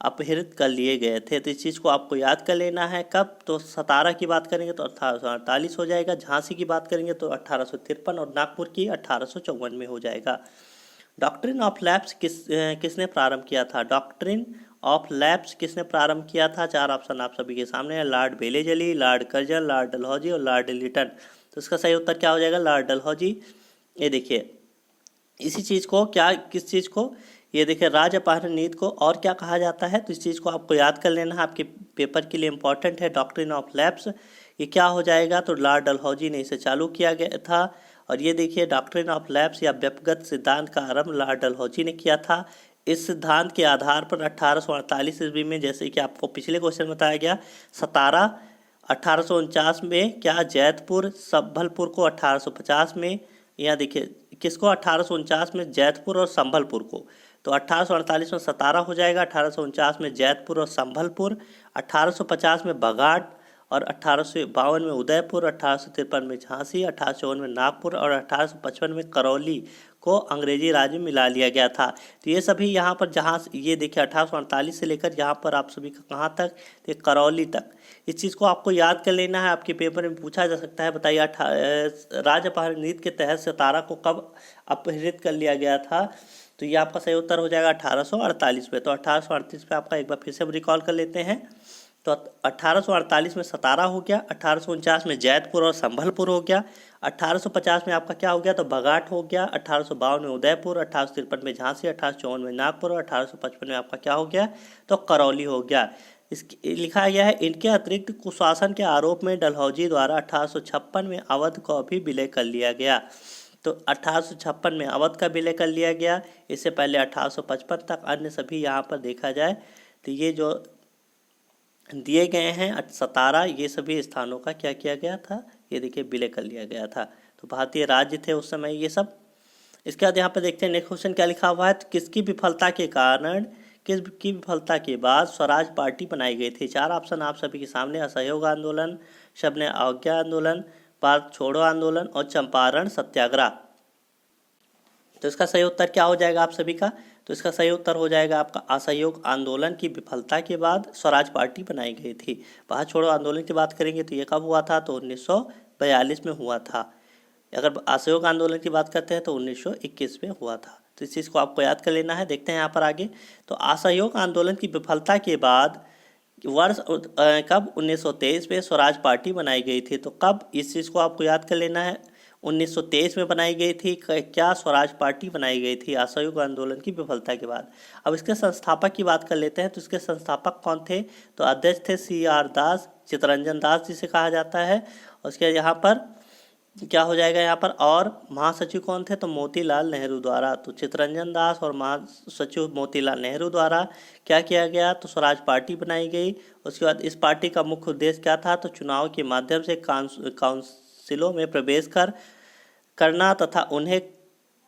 अपहरित कर लिए गए थे। तो इस चीज़ को आपको याद कर लेना है। कब, तो सतारा की बात करेंगे तो 1848 हो जाएगा, झांसी की बात करेंगे तो 1853 और नागपुर की 1854 में हो जाएगा। डॉक्ट्रिन ऑफ लैप्स किसने प्रारंभ किया था, डॉक्ट्रिन ऑफ लैप्स किसने प्रारंभ किया था। 4 ऑप्शन आप सभी के सामने है, लॉर्ड बेलेजली, लॉर्ड कर्जन, लॉर्ड डलहौजी और लॉर्ड लिटन। तो इसका सही उत्तर क्या हो जाएगा, लॉर्ड डलहौजी। ये देखिए इसी चीज़ को किस चीज़ को, ये देखिए राज्य अपहरण नीति को और क्या कहा जाता है, तो इस चीज़ को आपको याद कर लेना है, आपके पेपर के लिए इंपॉर्टेंट है। डॉक्ट्रिन ऑफ लैप्स ये क्या हो जाएगा, तो लॉर्ड डलहौजी ने इसे चालू किया गया था। और ये देखिए डॉक्ट्रिन ऑफ लैप्स या व्यक्तिगत सिद्धांत का आरंभ लॉर्ड डलहौजी ने किया था। इस सिद्धांत के आधार पर 1848 ईस्वी में, जैसे कि आपको पिछले क्वेश्चन में बताया गया, सतारा 1849 में, क्या जैतपुर, संबलपुर को 1850 में, यहाँ देखिए किसको 1849 में, जैतपुर और संबलपुर को। तो 1848 में सतारा हो जाएगा, 1849 में जैतपुर और संभलपुर, 1850 में बघाट और 1852 में उदयपुर, 1853 में झांसी, 1854 में नागपुर और 1855 में करौली को अंग्रेजी राज में मिला लिया गया था। तो ये सभी यहाँ पर जहाँ ये देखिए 1848 से लेकर यहाँ पर आप सभी का कहाँ तक, तो करौली तक। इस चीज़ को आपको याद कर लेना है, आपके पेपर में पूछा जा सकता है। बताइए राज्य अपहरण नीति के तहत सतारा को कब अपहरित कर लिया गया था? तो ये आपका सही उत्तर हो जाएगा 1848 में। तो 1838 पे आपका एक बार फिर से हम रिकॉल कर लेते हैं। तो 1848 में सतारा हो गया, 1849 में जैतपुर और संभलपुर हो गया, 1850 में आपका क्या हो गया, तो बघाट हो गया, 1852 में उदयपुर, 1853 में झांसी, 1854 में नागपुर और 1855 में आपका क्या हो गया, तो करौली हो गया। इसकी लिखा गया है, इनके अतिरिक्त कुशासन के आरोप में डलहौजी द्वारा 1856 में अवध को भी विलय कर लिया गया। तो 1856 में अवध का विलय कर लिया गया। इससे पहले 1855 तक अन्य सभी यहाँ पर देखा जाए तो ये जो दिए गए हैं सतारा, ये सभी स्थानों का क्या किया गया था, ये देखिए विलय कर लिया गया था। तो भारतीय राज्य थे उस समय ये सब। इसके बाद यहाँ पर देखते हैं नेक्स्ट क्वेश्चन क्या लिखा हुआ है। तो किसकी विफलता के कारण, किसकी विफलता के बाद स्वराज पार्टी बनाई गई थी? चार ऑप्शन आप सभी के सामने, असहयोग आंदोलन, शबने अवज्ञा आंदोलन, भारत छोड़ो आंदोलन और चंपारण सत्याग्रह। तो इसका सही उत्तर क्या हो जाएगा आप सभी का? तो इसका सही उत्तर हो जाएगा आपका असहयोग आंदोलन की विफलता के बाद स्वराज पार्टी बनाई गई थी। भारत छोड़ो आंदोलन की बात करेंगे तो ये कब हुआ था, तो 1942 में हुआ था। अगर असहयोग आंदोलन की बात करते हैं तो 1921 में हुआ था। तो इस चीज़ को आपको याद कर लेना है। देखते हैं यहाँ पर आगे। तो असहयोग आंदोलन की विफलता के बाद वर्ष कब, 1923 में स्वराज पार्टी बनाई गई थी। तो कब, इस चीज़ को आपको याद कर लेना है। 1923 में बनाई गई थी। क्या स्वराज पार्टी बनाई गई थी असहयोग आंदोलन की विफलता के बाद। अब इसके संस्थापक की बात कर लेते हैं। तो इसके संस्थापक कौन थे? तो अध्यक्ष थे CR दास, चित्तरंजन दास जिसे कहा जाता है। उसके यहाँ पर क्या हो जाएगा यहाँ पर, और महासचिव कौन थे? तो मोतीलाल नेहरू द्वारा। तो चित्तरंजन दास और महासचिव मोतीलाल नेहरू द्वारा क्या किया गया, तो स्वराज पार्टी बनाई गई। उसके बाद इस पार्टी का मुख्य उद्देश्य क्या था, तो चुनाव के माध्यम से काउंसिलों में प्रवेश करना तथा उन्हें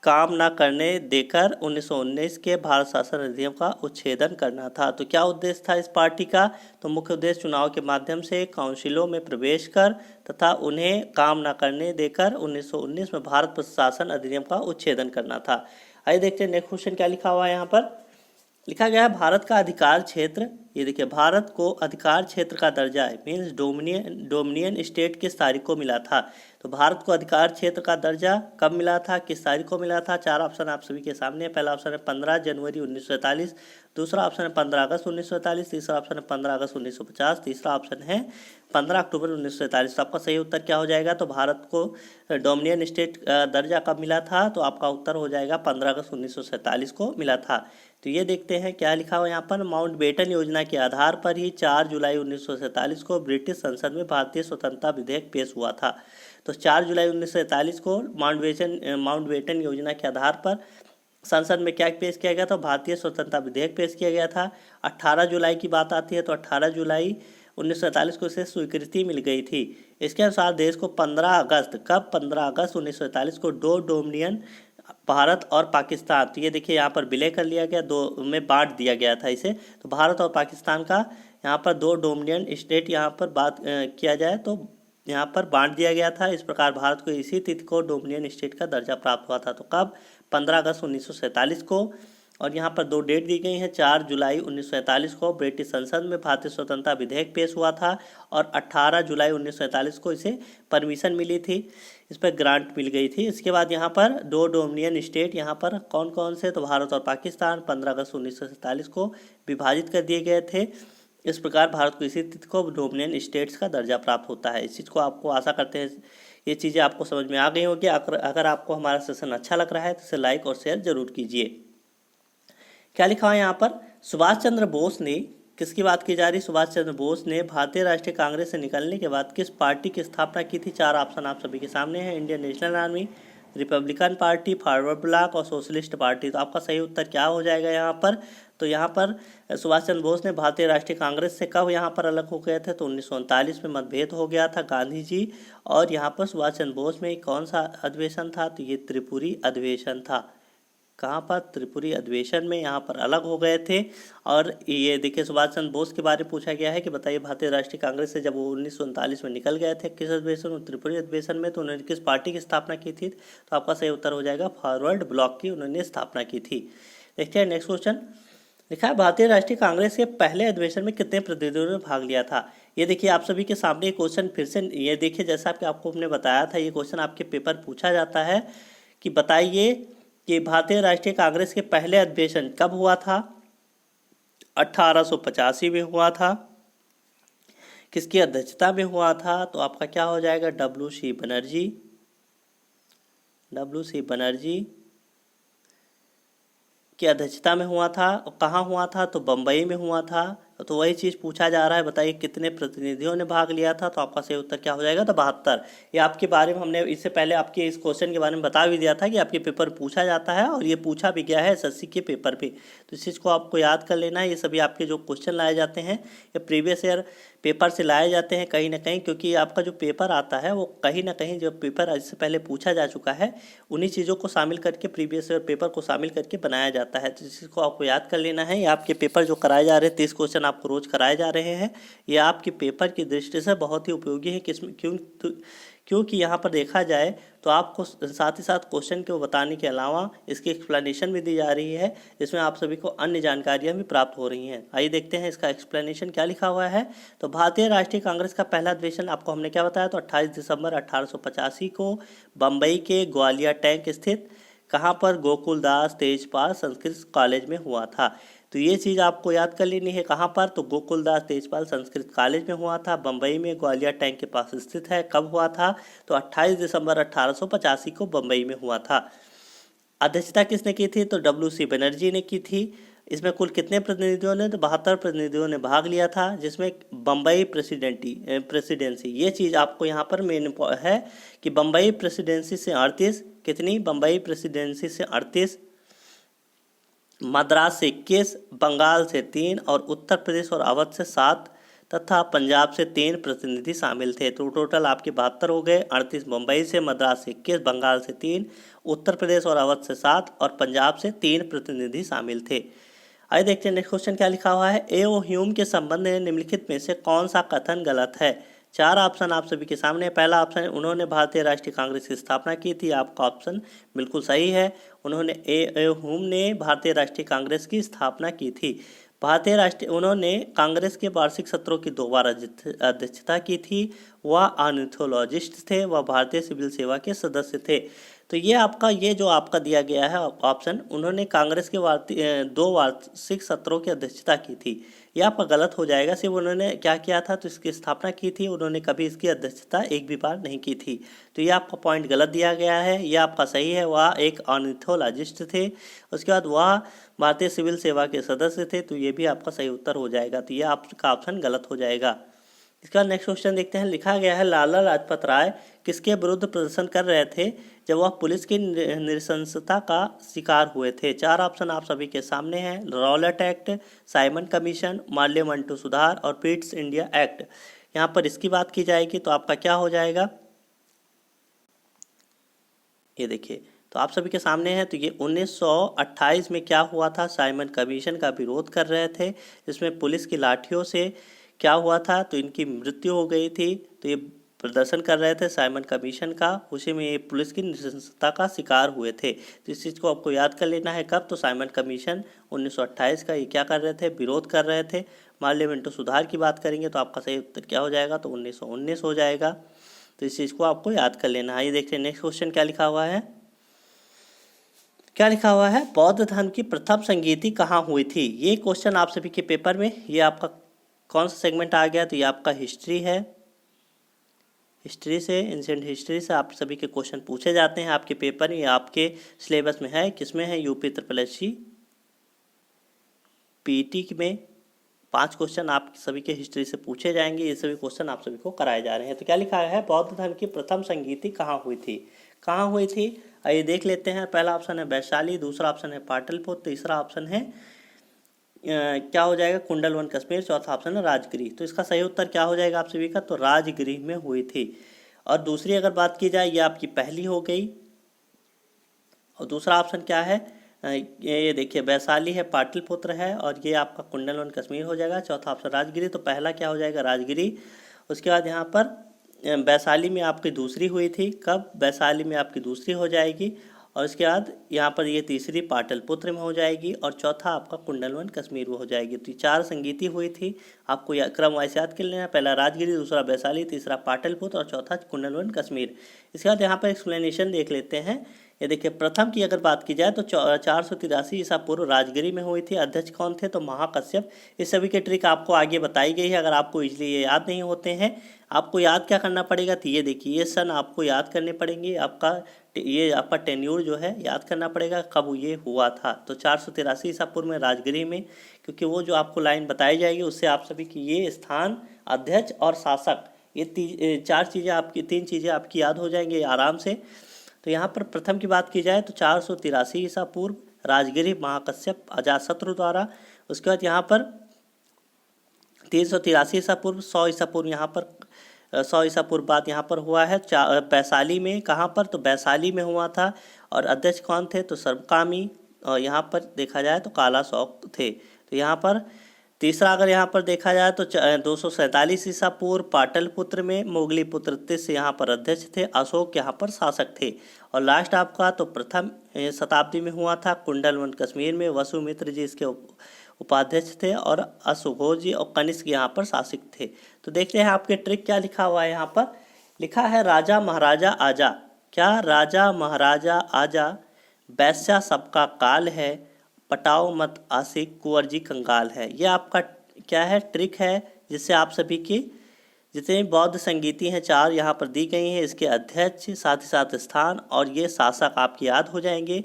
काम न करने देकर 1919 के भारत शासन अधिनियम का उच्छेदन करना था। तो क्या उद्देश्य था इस पार्टी का, तो मुख्य उद्देश्य चुनाव के माध्यम से काउंसिलों में प्रवेश कर तथा उन्हें काम न करने देकर 1919 में भारत शासन अधिनियम का उच्छेदन करना था। आइए देखते हैं नेक्स्ट क्वेश्चन क्या लिखा हुआ है। यहाँ पर लिखा गया है भारत का अधिकार क्षेत्र, ये देखिए भारत को अधिकार क्षेत्र का दर्जा मीन्स डोमिनियन स्टेट किस तारीख को मिला था। तो भारत को अधिकार क्षेत्र का दर्जा कब मिला था, किस तारीख को मिला था? चार ऑप्शन आप सभी के सामने। पहला ऑप्शन है 15 जनवरी 1947, दूसरा ऑप्शन है 15 अगस्त 1947, तीसरा ऑप्शन है 15 अगस्त 1950, तीसरा ऑप्शन है 15 अक्टूबर 1947। तो आपका सही उत्तर क्या हो जाएगा? तो भारत को डोमिनियन स्टेट दर्जा कब मिला था? तो आपका उत्तर हो जाएगा 15 अगस्त 1947 को मिला था। तो ये देखते हैं क्या लिखा हुआ यहाँ पर। माउंटबेटन योजना के आधार पर ही 4 जुलाई 1947 को ब्रिटिश संसद में भारतीय स्वतंत्रता विधेयक पेश हुआ था। तो 4 जुलाई 1947 को माउंटबेटन योजना के आधार पर संसद में क्या पेश किया गया था? भारतीय स्वतंत्रता विधेयक पेश किया गया था। 18 जुलाई की बात आती है तो 18 जुलाई 1947 को इसे स्वीकृति मिल गई थी। इसके अनुसार देश को 15 अगस्त, कब? 15 अगस्त 1947 को दो डोमिनियन भारत और पाकिस्तान, तो ये देखिए यहाँ पर विलय कर लिया गया, दो में बांट दिया गया था इसे। तो भारत और पाकिस्तान का यहाँ पर दो डोमिनियन स्टेट यहाँ पर बात किया जाए तो यहाँ पर बांट दिया गया था। इस प्रकार भारत को इसी तिथि को डोमिनियन स्टेट का दर्जा प्राप्त हुआ था। तो कब? 15 अगस्त 1947 को। और यहाँ पर दो डेट दी गई हैं। 4 जुलाई 1947 को ब्रिटिश संसद में भारतीय स्वतंत्रता विधेयक पेश हुआ था और 18 जुलाई 1947 को इसे परमिशन मिली थी, इस पर ग्रांट मिल गई थी। इसके बाद यहाँ पर दो डोमिनियन स्टेट यहाँ पर कौन कौन से, तो भारत और पाकिस्तान 15 अगस्त 1947 को विभाजित कर दिए गए थे। इस प्रकार भारत को इसी तिथि को डोमिनियन स्टेट्स का दर्जा प्राप्त होता है। इस चीज़ को आपको आशा करते हैं ये चीज़ें आपको समझ में आ गई होगी। अगर आपको हमारा सेशन अच्छा लग रहा है तो इसे लाइक और शेयर जरूर कीजिए। क्या लिखा है यहाँ पर? सुभाष चंद्र बोस ने, किसकी बात की जा रही? सुभाष चंद्र बोस ने भारतीय राष्ट्रीय कांग्रेस से निकलने के बाद किस पार्टी की स्थापना की थी? चार ऑप्शन आप सभी के सामने हैं। Indian national army, Republican party, forward block और सोशलिस्ट पार्टी। तो आपका सही उत्तर क्या हो जाएगा यहाँ पर? तो यहाँ पर सुभाष चंद्र बोस ने भारतीय राष्ट्रीय कांग्रेस से कब यहाँ पर अलग हो गए थे? तो 1939 में मतभेद हो गया था गांधी जी और यहाँ पर सुभाष चंद्र बोस में कौन सा अधिवेशन था? तो ये त्रिपुरी अधिवेशन था। कहाँ पर? त्रिपुरी अधिवेशन में, यहाँ पर अलग हो गए थे। और ये देखिए सुभाष चंद्र बोस के बारे में पूछा गया है कि बताइए भारतीय राष्ट्रीय कांग्रेस से जब वो 1939 में निकल गए थे किस अधिवेशन में? त्रिपुरी अधिवेशन में। तो उन्होंने किस पार्टी की स्थापना की थी? तो आपका सही उत्तर हो जाएगा फॉरवर्ड ब्लॉक की उन्होंने स्थापना की थी। देखते हैं नेक्स्ट क्वेश्चन। लिखा है भारतीय राष्ट्रीय कांग्रेस के पहले अधिवेशन में कितने प्रतिनिधियों ने भाग लिया था? ये देखिए आप सभी के सामने क्वेश्चन फिर से ये देखिए, जैसा कि आपको हमने बताया था, ये क्वेश्चन आपके पेपर पूछा जाता है कि बताइए कि भारतीय राष्ट्रीय कांग्रेस के पहले अधिवेशन कब हुआ था? 1885 में हुआ था। किसकी अध्यक्षता में हुआ था? तो आपका क्या हो जाएगा? डब्ल्यू.सी. बनर्जी की अध्यक्षता में हुआ था। और कहाँ हुआ था? तो बम्बई में हुआ था। तो वही चीज़ पूछा जा रहा है, बताइए कितने प्रतिनिधियों ने भाग लिया था? तो आपका सही उत्तर क्या हो जाएगा? तो 72। ये आपके बारे में हमने इससे पहले आपके इस क्वेश्चन के बारे में बता भी दिया था कि आपके पेपर पूछा जाता है और ये पूछा भी गया है एसएससी के पेपर पे। तो इस चीज़ को आपको याद कर लेना है। ये सभी आपके जो क्वेश्चन लाए जाते हैं ये प्रीवियस ईयर पेपर से लाए जाते हैं कहीं ना कहीं, क्योंकि आपका जो पेपर आता है वो कहीं ना कहीं जो पेपर इससे पहले पूछा जा चुका है उन्हीं चीज़ों को शामिल करके प्रीवियस ईयर पेपर को शामिल करके बनाया जाता है। तो इसको आपको याद कर लेना है। ये आपके पेपर जो कराए जा रहे हैं 30 क्वेश्चन आपको रोज कराए जा रहे हैं, ये आपके पेपर की दृष्टि से बहुत ही उपयोगी है। क्योंकि यहाँ पर देखा जाए तो आपको साथ ही साथ क्वेश्चन को बताने के अलावा इसकी एक्सप्लेनेशन भी दी जा रही है, जिसमें आप सभी को अन्य जानकारियाँ भी प्राप्त हो रही हैं। आइए देखते हैं इसका एक्सप्लेनेशन क्या लिखा हुआ है। तो भारतीय राष्ट्रीय कांग्रेस का पहला अधिवेशन आपको हमने क्या बताया? तो 28 दिसंबर 1885 को बम्बई के ग्वालियर टैंक स्थित कहाँ पर? गोकुलदास तेजपाल संस्कृत कॉलेज में हुआ था। तो ये चीज़ आपको याद कर लेनी है। कहाँ पर? तो गोकुलदास तेजपाल संस्कृत कॉलेज में हुआ था, बम्बई में ग्वालियर टैंक के पास स्थित है। कब हुआ था? तो 28 दिसंबर 1885 को बम्बई में हुआ था। अध्यक्षता किसने की थी? तो डब्ल्यू.सी. बनर्जी ने की थी। इसमें कुल कितने प्रतिनिधियों ने? तो 72 प्रतिनिधियों ने भाग लिया था, जिसमें बम्बई प्रेसिडेंसी, ये चीज़ आपको यहाँ पर मेन है कि बम्बई प्रेसिडेंसी से 38, कितनी? बम्बई प्रेसिडेंसी से 38, मद्रास से 21, बंगाल से 3 और उत्तर प्रदेश और अवध से 7 तथा पंजाब से 3 प्रतिनिधि शामिल थे। तो टोटल आपके 72 हो गए। 38 मुंबई से, मद्रास से 21, बंगाल से 3, उत्तर प्रदेश और अवध से 7 और पंजाब से 3 प्रतिनिधि शामिल थे। आइए देखते हैं नेक्स्ट क्वेश्चन क्या लिखा हुआ है। ए ओ ह्यूम के संबंध में निम्नलिखित में से कौन सा कथन गलत है? 4 ऑप्शन आप सभी के सामने। पहला ऑप्शन, उन्होंने भारतीय राष्ट्रीय कांग्रेस की स्थापना की थी। आपका ऑप्शन बिल्कुल सही है। ए ह्यूम ने भारतीय राष्ट्रीय कांग्रेस की स्थापना की थी। उन्होंने कांग्रेस के वार्षिक सत्रों की 2 बार अध्यक्षता की थी। वह ऑर्निथोलॉजिस्ट थे, वह भारतीय सिविल सेवा के सदस्य थे। तो ये जो आपका दिया गया है ऑप्शन, उन्होंने कांग्रेस के 2 वार्षिक सत्रों की अध्यक्षता की थी, ये आपका गलत हो जाएगा। सिर्फ उन्होंने क्या किया था? तो इसकी स्थापना की थी, उन्होंने कभी इसकी अध्यक्षता एक भी बार नहीं की थी। तो ये आपका पॉइंट गलत दिया गया है। ये आपका सही है, वह एक ऑर्निथोलॉजिस्ट थे। उसके बाद वह भारतीय सिविल सेवा के सदस्य थे। तो ये भी आपका सही उत्तर हो जाएगा। तो ये आपका ऑप्शन गलत हो जाएगा। इसका नेक्स्ट क्वेश्चन देखते हैं। लिखा गया है लाला लाजपत राय किसके विरुद्ध प्रदर्शन कर रहे थे जब वह पुलिस की नृशंसता का शिकार हुए थे? 4 ऑप्शन आप सभी के सामने हैं। Rowlatt act, Simon commission, Morley Minto सुधार और पिट्स इंडिया एक्ट। यहाँ पर इसकी बात की जाएगी तो आपका क्या हो जाएगा? ये देखिए तो आप सभी के सामने है। तो ये 1928 में क्या हुआ था? साइमन कमीशन का विरोध कर रहे थे, जिसमें पुलिस की लाठियों से क्या हुआ था? तो इनकी मृत्यु हो गई थी। तो ये प्रदर्शन कर रहे थे साइमन कमीशन का, उसी में ये पुलिस की नृशंसता का शिकार हुए थे। तो इस चीज़ को आपको याद कर लेना है। कब? तो साइमन कमीशन 1928 का ये क्या कर रहे थे? विरोध कर रहे थे। माल्य मिंटो सुधार की बात करेंगे तो आपका सही उत्तर क्या हो जाएगा? तो 1919 हो जाएगा। तो इस चीज़ को आपको याद कर लेना है। ये देखते हैं नेक्स्ट क्वेश्चन क्या लिखा हुआ है। क्या लिखा हुआ है? बौद्ध धर्म की प्रथम संगीति कहाँ हुई थी? ये क्वेश्चन आप सभी के पेपर में, ये आपका कौन सा सेगमेंट आ गया? तो ये आपका हिस्ट्री है। हिस्ट्री से, एंशिएंट हिस्ट्री से आप सभी के क्वेश्चन पूछे जाते हैं आपके पेपर में। ये आपके सिलेबस में है। किसमें है? यूपी SSC पीटी में 5 क्वेश्चन आप सभी के हिस्ट्री से पूछे जाएंगे। ये सभी क्वेश्चन आप सभी को कराए जा रहे हैं। तो क्या लिखा है? बौद्ध धर्म की प्रथम संगीति कहाँ हुई थी? कहाँ हुई थी? आइए देख लेते हैं। पहला ऑप्शन है वैशाली, दूसरा ऑप्शन है पाटलिपुत्र, तीसरा ऑप्शन है क्या हो जाएगा? कुंडलवन कश्मीर, चौथा ऑप्शन है राजगृह। तो इसका सही उत्तर क्या हो जाएगा आप सभी का? तो राजगृह में हुई थी। और दूसरी अगर बात की जाए, ये आपकी पहली हो गई। और दूसरा ऑप्शन क्या है? ये देखिए वैशाली है, पाटलिपुत्र है, और ये आपका कुंडलवन कश्मीर हो जाएगा। चौथा ऑप्शन राजगिरी, तो पहला क्या हो जाएगा राजगिरी। उसके बाद यहाँ पर वैशाली में आपकी दूसरी हुई थी, कब, वैशाली में आपकी दूसरी हो जाएगी। और उसके बाद यहाँ पर ये तीसरी पाटलिपुत्र में हो जाएगी, और चौथा आपका कुंडलवन कश्मीर में हो जाएगी। तो 4 संगीति हुई थी, आपको क्रम वाइज याद कर लेना। पहला राजगिरी, दूसरा वैशाली, तीसरा पाटलिपुत्र और चौथा कुंडलवन कश्मीर। इसके बाद यहाँ पर एक्सप्लेनेशन देख लेते हैं। ये देखिए प्रथम की अगर बात की जाए तो 483 ईसा पूर्व राजगिरी में हुई थी। अध्यक्ष कौन थे, तो महाकश्यप। इस सभी के ट्रिक आपको आगे बताई गई है। अगर आपको इजली ये याद नहीं होते हैं, आपको याद क्या करना पड़ेगा, तो ये देखिए ये सन आपको याद करने पड़ेंगे। आपका टेन्यूर जो है याद करना पड़ेगा कब ये हुआ था। तो 483 ईसा पूर्व में राजगिरी में, क्योंकि वो जो आपको लाइन बताई जाएगी उससे आप सभी की ये स्थान, अध्यक्ष और शासक, ये 3 चीज़ें आपकी याद हो जाएंगी आराम से। तो यहाँ पर प्रथम की बात की जाए तो 483 ईसा पूर्व राजगिरी, महाकश्यप अजातशत्रु द्वारा। उसके बाद यहाँ पर 383 ईसा पूर्व, 100 ईसा पूर्व यहाँ पर 100 ईसा पूर्व बाद यहाँ पर हुआ है वैशाली में। कहाँ पर, तो वैशाली में हुआ था। और अध्यक्ष कौन थे, तो सर्वकामी, और यहाँ पर देखा जाए तो कालाशौक थे। तो यहाँ पर तीसरा अगर यहाँ पर देखा जाए तो 247 ईसा पूर्व पाटलिपुत्र में मोगलीपुत्र तिस्य यहाँ पर अध्यक्ष थे, अशोक यहाँ पर शासक थे। और लास्ट आपका तो प्रथम शताब्दी में हुआ था कुंडलवन कश्मीर में, वसुमित्र जी इसके उपाध्यक्ष थे, और अशोघोष जी और कनिष्क यहाँ पर शासक थे। तो देखते हैं आपके ट्रिक क्या लिखा हुआ है। यहाँ पर लिखा है राजा महाराजा आजा। क्या, राजा महाराजा आजा, वैश्या सबका काल है, पटाओ मत आशिक, कुंवर जी कंगाल है। ये आपका क्या है, ट्रिक है, जिससे आप सभी की जितने बौद्ध संगीति हैं 4 यहाँ पर दी गई हैं, इसके अध्यक्ष, साथ ही साथ स्थान और ये शासक आपकी याद हो जाएंगे।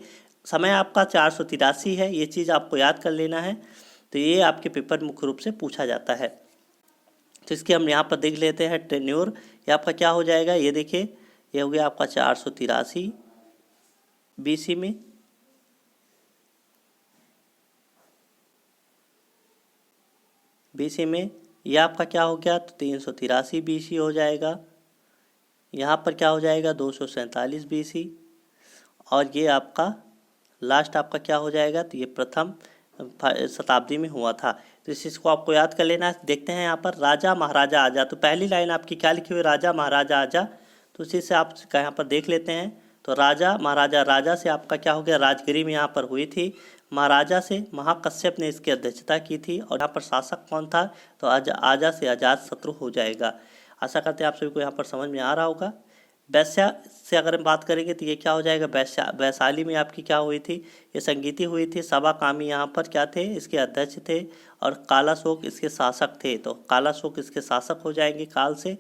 समय आपका 483 है, ये चीज़ आपको याद कर लेना है। तो ये आपके पेपर मुख्य रूप से पूछा जाता है। तो इसके हम यहाँ पर देख लेते हैं टेन्योर। ये आपका क्या हो जाएगा, ये देखिए ये हो गया आपका 483 BC में, BC में। ये आपका क्या हो गया, तो 383 BC हो जाएगा। यहाँ पर क्या हो जाएगा 247 BC। और ये आपका लास्ट आपका क्या हो जाएगा, तो ये प्रथम शताब्दी में हुआ था। तो इस चीज़ को आपको याद कर लेना है। देखते हैं यहाँ पर राजा महाराजा आजा। तो पहली लाइन आपकी क्या लिखी हुई, राजा महाराजा आजा। तो उसी से आप यहाँ पर देख लेते हैं। तो राजा महाराजा, राजा से आपका क्या हो गया, राजगिरी में यहाँ पर हुई थी। महाराजा से महाकश्यप ने इसकी अध्यक्षता की थी। और यहाँ पर शासक कौन था, तो आजा से अजातशत्रु हो जाएगा। आशा करते हैं आप सभी को यहाँ पर समझ में आ रहा होगा। वैश्या से अगर हम बात करेंगे तो ये क्या हो जाएगा, वैशाली में आपकी क्या हुई थी, ये संगीति हुई थी। सभाकामी यहाँ पर क्या थे, इसके अध्यक्ष थे। और कालाशोक इसके शासक थे। तो कालाशोक इसके शासक हो जाएंगे काल से।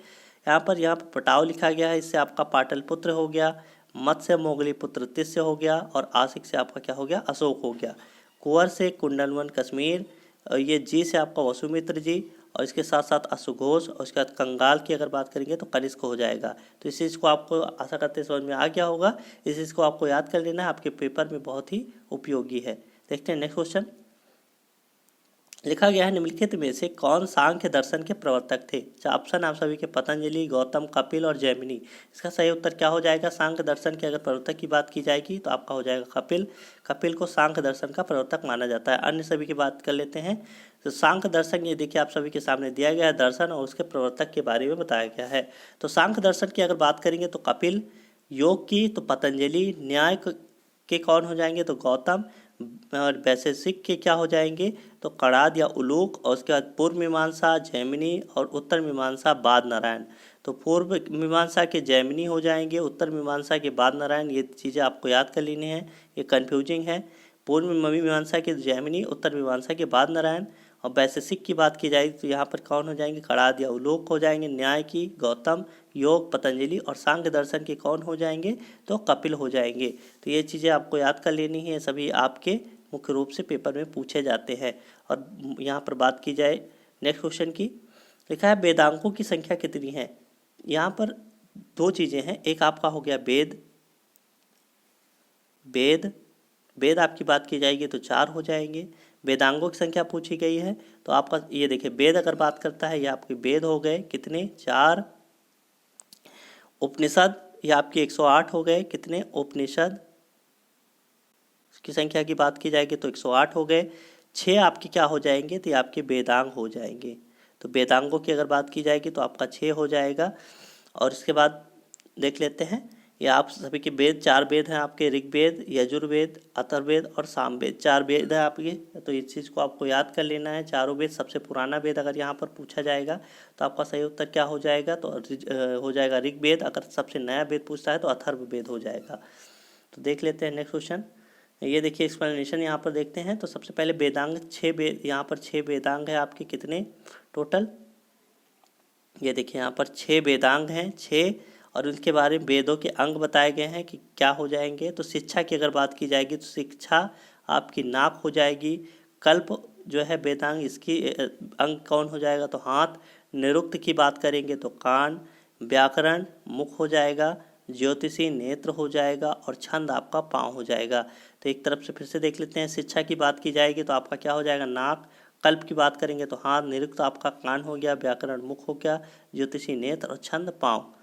यहाँ पर पटाव लिखा गया है, इससे आपका पाटलिपुत्र हो गया। मत से मोगलीपुत्र तिस्य हो गया। और आशिक से आपका क्या हो गया, अशोक हो गया। कुंवर से कुंडलवन कश्मीर, ये जी से आपका वसुमित्र जी, और इसके साथ साथ अशोघोष, और उसके बाद कंगाल की अगर बात करेंगे तो कनिष्क हो जाएगा। तो इस चीज़ को आपको आशा करते समझ में आ गया होगा। इस चीज़ को आपको याद कर लेना है, आपके पेपर में बहुत ही उपयोगी है। देखते हैं नेक्स्ट क्वेश्चन। लिखा गया है निम्नलिखित में से कौन सांख्य दर्शन के प्रवर्तक थे। ऑप्शन आप सभी के पतंजलि, गौतम, कपिल और जैमिनी। इसका सही उत्तर क्या हो जाएगा, सांख्य दर्शन के अगर प्रवर्तक की बात की जाएगी तो आपका हो जाएगा कपिल। कपिल को सांख्य दर्शन का प्रवर्तक माना जाता है। अन्य सभी की बात कर लेते हैं। तो सांख्य दर्शन ये देखिए आप सभी के सामने दिया गया है, दर्शन और उसके प्रवर्तक के बारे में बताया गया है। तो सांख्य दर्शन की अगर बात करेंगे तो कपिल, योग की तो पतंजलि, न्याय के कौन हो जाएंगे, तो गौतम, और वैशेषिक के क्या हो जाएंगे, तो कणाद या उलूक, और उसके बाद पूर्व मीमांसा जैमिनी, और उत्तर मीमांसा बाद नारायण। तो पूर्व मीमांसा के जैमिनी हो जाएंगे, उत्तर मीमांसा के बाद नारायण। ये चीज़ें आपको याद कर लेनी है, ये कन्फ्यूजिंग है। पूर्व मीमांसा के जैमिनी, उत्तर मीमांसा के बाद नारायण। और वैशेषिक की बात की जाएगी तो यहाँ पर कौन हो जाएंगे, कणाद या उलूक हो जाएंगे। न्याय की गौतम, योग पतंजलि, और सांख्य दर्शन के कौन हो जाएंगे, तो कपिल हो जाएंगे। तो ये चीज़ें आपको याद कर लेनी है, सभी आपके मुख्य रूप से पेपर में पूछे जाते हैं। और यहाँ पर बात की जाए नेक्स्ट क्वेश्चन की, लिखा है वेदांगों की संख्या कितनी है। यहाँ पर 2 चीज़ें हैं, एक आपका हो गया वेद आपकी बात की जाएगी तो 4 हो जाएंगे। वेदांगों की संख्या पूछी गई है तो आपका ये देखिए वेद अगर बात करता है, ये आपके वेद हो गए कितने, 4। उपनिषद ये आपके 108 हो गए, कितने उपनिषद, की संख्या की बात की जाएगी तो 108 हो गए। 6 आपके क्या हो जाएंगे, तो ये आपके वेदांग हो जाएंगे। तो वेदांगों की अगर बात की जाएगी तो आपका 6 हो जाएगा। और इसके बाद देख लेते हैं, ये आप सभी के वेद 4 वेद हैं आपके, ऋग्वेद, यजुर्वेद, अथर्ववेद और सामवेद, 4 वेद हैं आपके। तो इस चीज़ को आपको याद कर लेना है। चारों वेद, सबसे पुराना वेद अगर यहाँ पर पूछा जाएगा तो आपका सही उत्तर क्या हो जाएगा, तो हो जाएगा ऋग्वेद। अगर सबसे नया वेद पूछता है तो अथर्ववेद हो जाएगा। तो देख लेते हैं नेक्स्ट क्वेश्चन। ये देखिए एक्सप्लेनेशन यहाँ पर देखते हैं। तो सबसे पहले वेदांग 6 वेद, यहाँ पर 6 वेदांग है आपके, कितने टोटल, ये देखिए यहाँ पर 6 वेदांग हैं, 6, और उनके बारे में वेदों के अंग बताए गए हैं कि क्या हो जाएंगे। तो शिक्षा की अगर बात की जाएगी तो शिक्षा आपकी नाक हो जाएगी। कल्प जो है वेदांग, इसकी अंग कौन हो जाएगा, तो हाथ। निरुक्त की बात करेंगे तो कान। व्याकरण मुख हो जाएगा। ज्योतिषी नेत्र हो जाएगा। और छंद आपका पाँव हो जाएगा। तो एक तरफ से फिर से देख लेते हैं। शिक्षा की बात की जाएगी तो आपका क्या हो जाएगा, नाक। कल्प की बात करेंगे तो हाथ। निरुक्त आपका कान हो गया। व्याकरण मुख हो गया। ज्योतिषी नेत्र और छंद पाँव।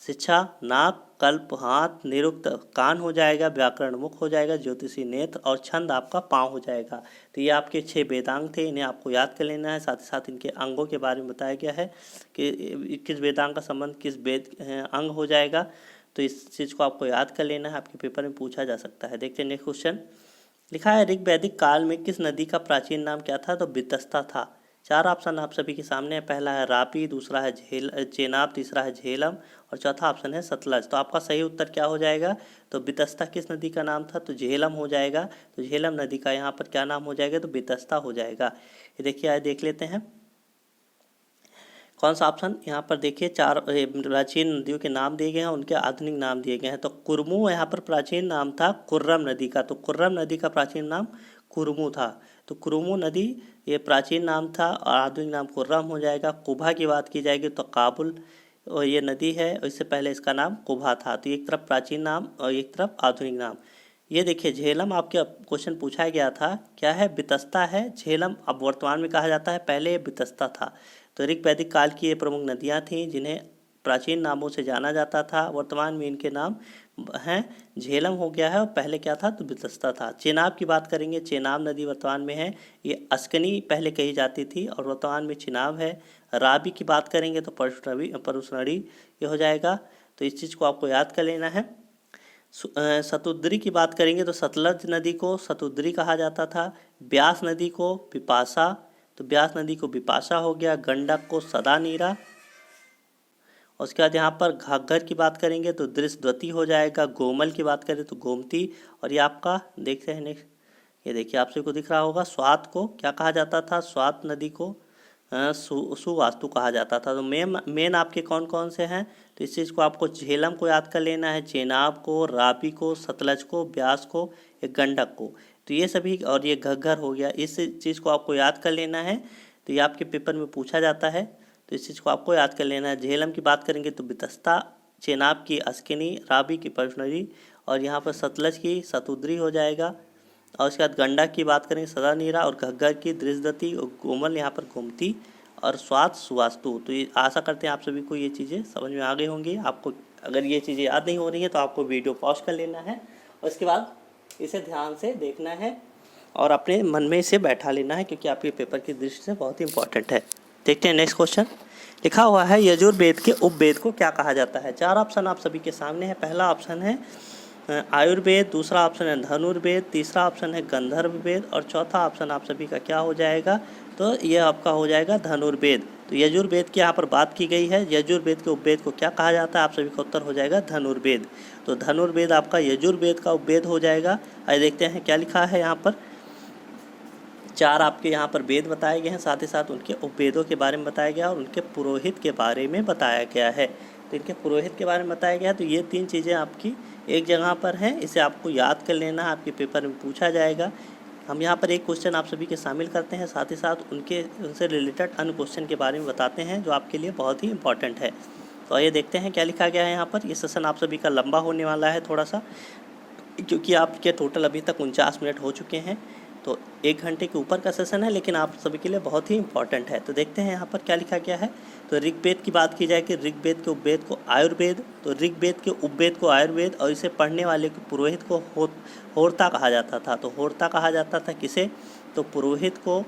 शिक्षा नाक, कल्प हाथ, निरुक्त कान हो जाएगा। व्याकरण मुख हो जाएगा। ज्योतिषी नेत्र और छंद आपका पाँव हो जाएगा। तो ये आपके 6 वेदांग थे, इन्हें आपको याद कर लेना है। साथ ही साथ इनके अंगों के बारे में बताया गया है कि किस वेदांग का संबंध किस वेद अंग हो जाएगा। तो इस चीज़ को आपको याद कर लेना है, आपके पेपर में पूछा जा सकता है। देखते हैं नेक्स्ट क्वेश्चन। लिखा है ऋग वैदिक काल में किस नदी का प्राचीन नाम क्या था, तो वितस्ता था। 4 ऑप्शन आप सभी के सामने है। पहला है रापी, दूसरा है चेनाब, तीसरा है झेलम और चौथा ऑप्शन है सतलज। तो आपका सही उत्तर क्या हो जाएगा, तो वितस्ता किस नदी का नाम था, तो झेलम हो जाएगा। तो झेलम नदी का यहाँ पर क्या नाम हो जाएगा, तो वितस्ता हो जाएगा। ये देखिए आए देख लेते हैं कौन सा ऑप्शन। यहाँ पर देखिए 4 प्राचीन नदियों के नाम दिए गए हैं, उनके आधुनिक नाम दिए गए हैं। तो कुरमू यहाँ पर प्राचीन नाम था कुर्रम नदी का। तो कुर्रम नदी का प्राचीन नाम कुरमू था। तो कुरमू नदी ये प्राचीन नाम था और आधुनिक नाम कुर्रम हो जाएगा। कुभा की बात की जाएगी तो काबुल और ये नदी है, इससे पहले इसका नाम कुभा था। तो एक तरफ प्राचीन नाम और एक तरफ आधुनिक नाम। ये देखिए झेलम आपके क्वेश्चन पूछा गया था, क्या है, वितस्ता है। झेलम अब वर्तमान में कहा जाता है, पहले ये वितस्ता था। तो ऋग वैदिक काल की ये प्रमुख नदियाँ थीं जिन्हें प्राचीन नामों से जाना जाता था। वर्तमान में इनके नाम हैं झेलम हो गया है और पहले क्या था, तो वितस्ता था। चेनाब की बात करेंगे, चेनाब नदी वर्तमान में है, ये अस्कनी पहले कही जाती थी और वर्तमान में चिनाब है। राबी की बात करेंगे तो परसुरड़ी ये हो जाएगा। तो इस चीज़ को आपको याद कर लेना है। सतुद्री की बात करेंगे तो सतलज नदी को सतुद्री कहा जाता था। ब्यास नदी को बिपाशा, तो ब्यास नदी को बिपाशा हो गया। गंडक को सदा नीरा। उसके बाद यहाँ पर घाघर की बात करेंगे तो दृशद्वती हो जाएगा। गोमल की बात करें तो गोमती। और ये आपका देखते हैं नेक्स्ट, ये देखिए आप सभी को दिख रहा होगा, स्वात को क्या कहा जाता था, स्वात नदी को सुवास्तु कहा जाता था। तो मेन आपके कौन कौन से हैं, तो इस चीज़ को आपको झेलम को याद कर लेना है, चेनाब को, रापी को, सतलज को, ब्यास को, एक गंडक को। तो ये सभी, और ये घग्गर हो गया, इस चीज़ को आपको याद कर लेना है। तो ये आपके पेपर में पूछा जाता है, तो इस चीज़ को आपको याद कर लेना है। झेलम की बात करेंगे तो वितस्ता, चेनाब की अस्किनी, राबी की परसुरड़ी और यहाँ पर सतलज की सतुद्री हो जाएगा। और उसके बाद गंडक की बात करेंगे सदा नीरा और घग्गर की दृशद्वती और गोमल यहाँ पर गोमती और स्वात सुवास्तु। तो ये आशा करते हैं आप सभी को ये चीज़ें समझ में आ गई होंगी। आपको अगर ये चीज़ें याद नहीं हो रही हैं तो आपको वीडियो पॉज कर लेना है और उसके बाद इसे ध्यान से देखना है और अपने मन में इसे बैठा लेना है, क्योंकि आपके पेपर की दृष्टि से बहुत ही इंपॉर्टेंट है। देखते हैं नेक्स्ट क्वेश्चन। लिखा हुआ है यजुर्वेद के उपवेद को क्या कहा जाता है। 4 ऑप्शन आप सभी के सामने है। पहला ऑप्शन है आयुर्वेद, दूसरा ऑप्शन है धनुर्वेद, तीसरा ऑप्शन है गंधर्व वेद और चौथा ऑप्शन आप सभी का क्या हो जाएगा, तो ये आपका हो जाएगा धनुर्वेद। तो यजुर्वेद की यहाँ पर बात की गई है। यजुर्वेद के उपवेद को क्या कहा जाता है, आप सभी का उत्तर हो जाएगा धनुर्वेद। तो धनुर्वेद आपका यजुर्वेद का उपवेद हो जाएगा। आइए देखते हैं क्या लिखा है यहाँ पर। 4 आपके यहाँ पर वेद बताए गए हैं, साथ ही साथ उनके उपवेदों के बारे में बताया गया और उनके पुरोहित के बारे में बताया गया है। तो इनके पुरोहित के बारे में बताया गया है। तो ये 3 चीज़ें आपकी एक जगह पर हैं, इसे आपको याद कर लेना है, आपके पेपर में पूछा जाएगा। हम यहाँ पर एक क्वेश्चन आप सभी के शामिल करते हैं, साथ ही साथ उनसे रिलेटेड अन्य क्वेश्चन के बारे में बताते हैं जो आपके लिए बहुत ही इंपॉर्टेंट है। तो आइए देखते हैं क्या लिखा गया है यहाँ पर। ये सेशन आप सभी का लंबा होने वाला है थोड़ा सा, क्योंकि आपके टोटल अभी तक 49 मिनट हो चुके हैं। तो 1 घंटे के ऊपर का सेशन है, लेकिन आप सभी के लिए बहुत ही इंपॉर्टेंट है। तो देखते हैं यहाँ पर क्या लिखा गया है। तो ऋग्वेद की बात की जाए कि ऋग्वेद के उपवेद को आयुर्वेद, तो ऋग्वेद के उपवेद को आयुर्वेद और इसे पढ़ने वाले को पुरोहित को होरता कहा जाता था। तो होरता कहा जाता था किसे? तो पुरोहित को।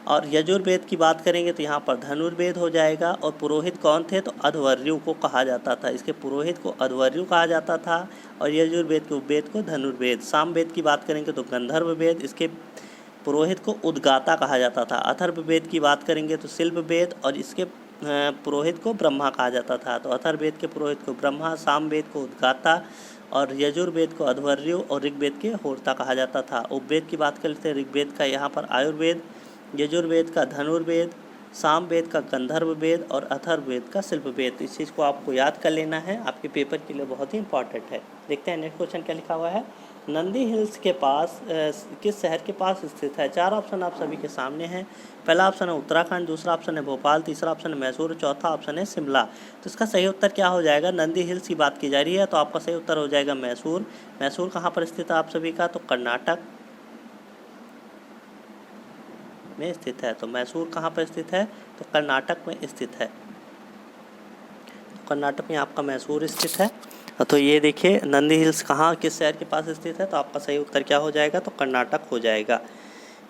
और यजुर्वेद की बात करेंगे तो यहाँ पर धनुर्वेद हो जाएगा। और पुरोहित कौन थे? तो अध्वर्यु को कहा जाता था। इसके पुरोहित को अध्वर्यु कहा जाता था। और यजुर्वेद के उपवेद को धनुर्वेद। सामवेद की बात करेंगे तो गंधर्व वेद, इसके पुरोहित को उद्गाता कहा जाता था। अथर्ववेद की बात करेंगे तो शिल्पवेद, और इसके पुरोहित को ब्रह्मा कहा जाता था। तो अथर्ववेद के पुरोहित को ब्रह्मा, सामवेद को उद्गाता, और यजुर्वेद को अध्वर्यु, और ऋग्वेद के होरता कहा जाता था। उपवेद की बात करते हैं, ऋग्वेद का यहाँ पर आयुर्वेद, यजुर्वेद का धनुर्वेद, सामवेद का गंधर्व वेद और अथर्ववेद का शिल्पवेद। इस चीज़ को आपको याद कर लेना है, आपके पेपर के लिए बहुत ही इंपॉर्टेंट है। देखते हैं नेक्स्ट क्वेश्चन क्या लिखा हुआ है। नंदी हिल्स के पास किस शहर के पास स्थित है? 4 ऑप्शन आप सभी के सामने हैं। पहला ऑप्शन है उत्तराखंड, दूसरा ऑप्शन है भोपाल, तीसरा ऑप्शन है मैसूर, चौथा ऑप्शन है शिमला। तो इसका सही उत्तर क्या हो जाएगा? नंदी हिल्स की बात की जा रही है, तो आपका सही उत्तर हो जाएगा मैसूर। मैसूर कहाँ पर स्थित है आप सभी का? तो कर्नाटक में स्थित है। तो मैसूर कहाँ पर स्थित है? तो कर्नाटक में स्थित है। कर्नाटक में आपका मैसूर स्थित है। तो ये देखिए नंदी हिल्स कहाँ, किस शहर के पास स्थित है? तो आपका सही उत्तर क्या हो जाएगा? तो कर्नाटक हो जाएगा।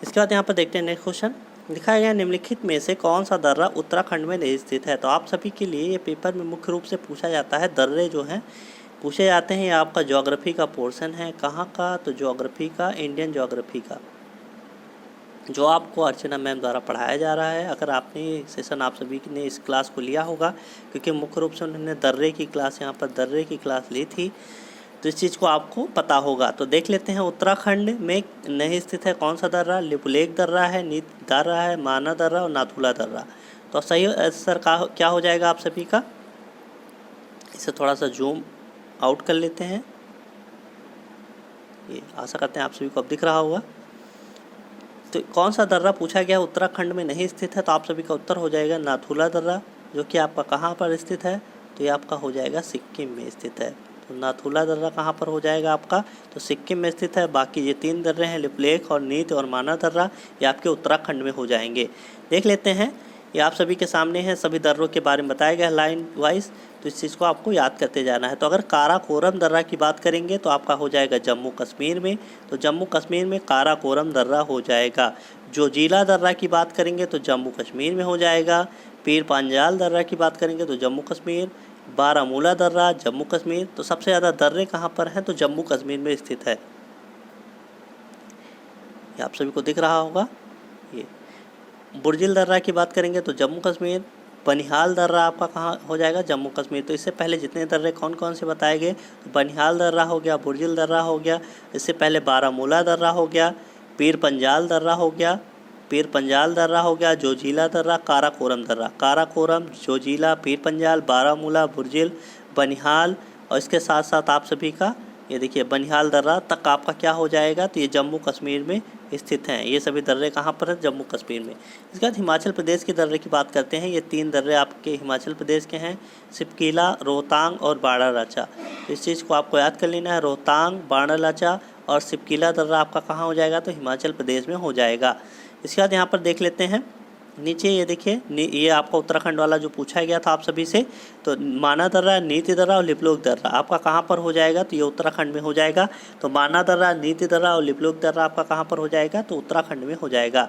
इसके बाद यहाँ पर देखते हैं नेक्स्ट क्वेश्चन। लिखा गया निम्नलिखित में से कौन सा दर्रा उत्तराखंड में नहीं स्थित है? तो आप सभी के लिए ये पेपर में मुख्य रूप से पूछा जाता है, दर्रे जो हैं पूछे जाते हैं। ये आपका ज्योग्राफी का पोर्शन है। कहाँ का? तो ज्योग्राफी का, इंडियन ज्योग्राफी का, जो आपको अर्चना मैम द्वारा पढ़ाया जा रहा है। अगर आपने सेशन आप सभी ने इस क्लास को लिया होगा, क्योंकि मुख्य रूप से उन्होंने दर्रे की क्लास, यहाँ पर दर्रे की क्लास ली थी, तो इस चीज़ को आपको पता होगा। तो देख लेते हैं उत्तराखंड में नहीं स्थित है कौन सा दर्रा? लिपुलेख दर्रा है, नीत दर्रा है, माना दर्रा और नाथुला दर्रा। तो सही आंसर क्या हो जाएगा आप सभी का? इसे थोड़ा सा जूम आउट कर लेते हैं। ये आशा करते हैं आप सभी को अब दिख रहा होगा। तो कौन सा दर्रा पूछा गया उत्तराखंड में नहीं स्थित है? तो आप सभी का उत्तर हो जाएगा नाथुला दर्रा, जो कि आपका कहाँ पर स्थित है? तो ये आपका हो जाएगा सिक्किम में स्थित है। तो नाथुला दर्रा कहाँ पर हो जाएगा आपका? तो सिक्किम में स्थित है। बाकी ये 3 दर्रे हैं, लिपुलेख और नीत और माना दर्रा, ये आपके उत्तराखंड में हो जाएंगे। देख लेते हैं, ये आप सभी के सामने हैं, सभी दर्रों के बारे में बताया गया है लाइन वाइज। तो इस चीज़ को आपको याद करते जाना है। तो अगर काराकोरम दर्रा की बात करेंगे तो आपका हो जाएगा जम्मू कश्मीर में। तो जम्मू कश्मीर में काराकोरम दर्रा हो जाएगा। जोजिला दर्रा की बात करेंगे तो जम्मू कश्मीर में हो जाएगा। पीर पंजाल दर्रा की बात करेंगे तो जम्मू कश्मीर। बारामूला दर्रा जम्मू कश्मीर। तो सबसे ज़्यादा दर्रे कहाँ पर हैं? तो जम्मू कश्मीर में स्थित है। ये आप सभी को दिख रहा होगा। ये बुर्जिल दर्रा की बात करेंगे तो जम्मू कश्मीर। बनिहाल दर्रा आपका कहाँ हो जाएगा? जम्मू कश्मीर। तो इससे पहले जितने दर्रे कौन कौन से बताए गए? तो बनिहाल दर्रा हो गया, बुर्जिल दर्रा हो गया, इससे पहले बारामूला दर्रा हो गया, पीर पंजाल दर्रा हो गया, जोजिला दर्रा, काराकोरम दर्रा। काराकोरम, जोजिला, पीर पंजाल, बारामूला, बुर्जिल, बनिहाल, और इसके साथ साथ आप सभी का ये देखिए बनिहाल दर्रा तक आपका क्या हो जाएगा? तो ये जम्मू कश्मीर में स्थित हैं। ये सभी दर्रे कहाँ पर हैं? जम्मू कश्मीर में। इसके बाद हिमाचल प्रदेश के दर्रे की बात करते हैं। ये 3 दर्रे आपके हिमाचल प्रदेश के हैं, सिपकीला, रोहतांग और बाड़ालाचा। तो इस चीज़ को आपको याद कर लेना है, रोहतांग, बाड़ालाचा और सिपकीला दर्रा आपका कहाँ हो जाएगा? तो हिमाचल प्रदेश में हो जाएगा। इसके बाद यहाँ पर देख लेते हैं नीचे, ये देखिए ये आपका उत्तराखंड वाला जो पूछा गया था आप सभी से। तो माना दर्रा, नीति दर्रा और लिपुलेख दर्रा आपका कहाँ पर हो जाएगा? तो ये उत्तराखंड में हो जाएगा। तो माना दर्रा, नीति दर्रा और लिपुलेख दर्रा आपका कहाँ पर हो जाएगा? तो उत्तराखंड में हो जाएगा।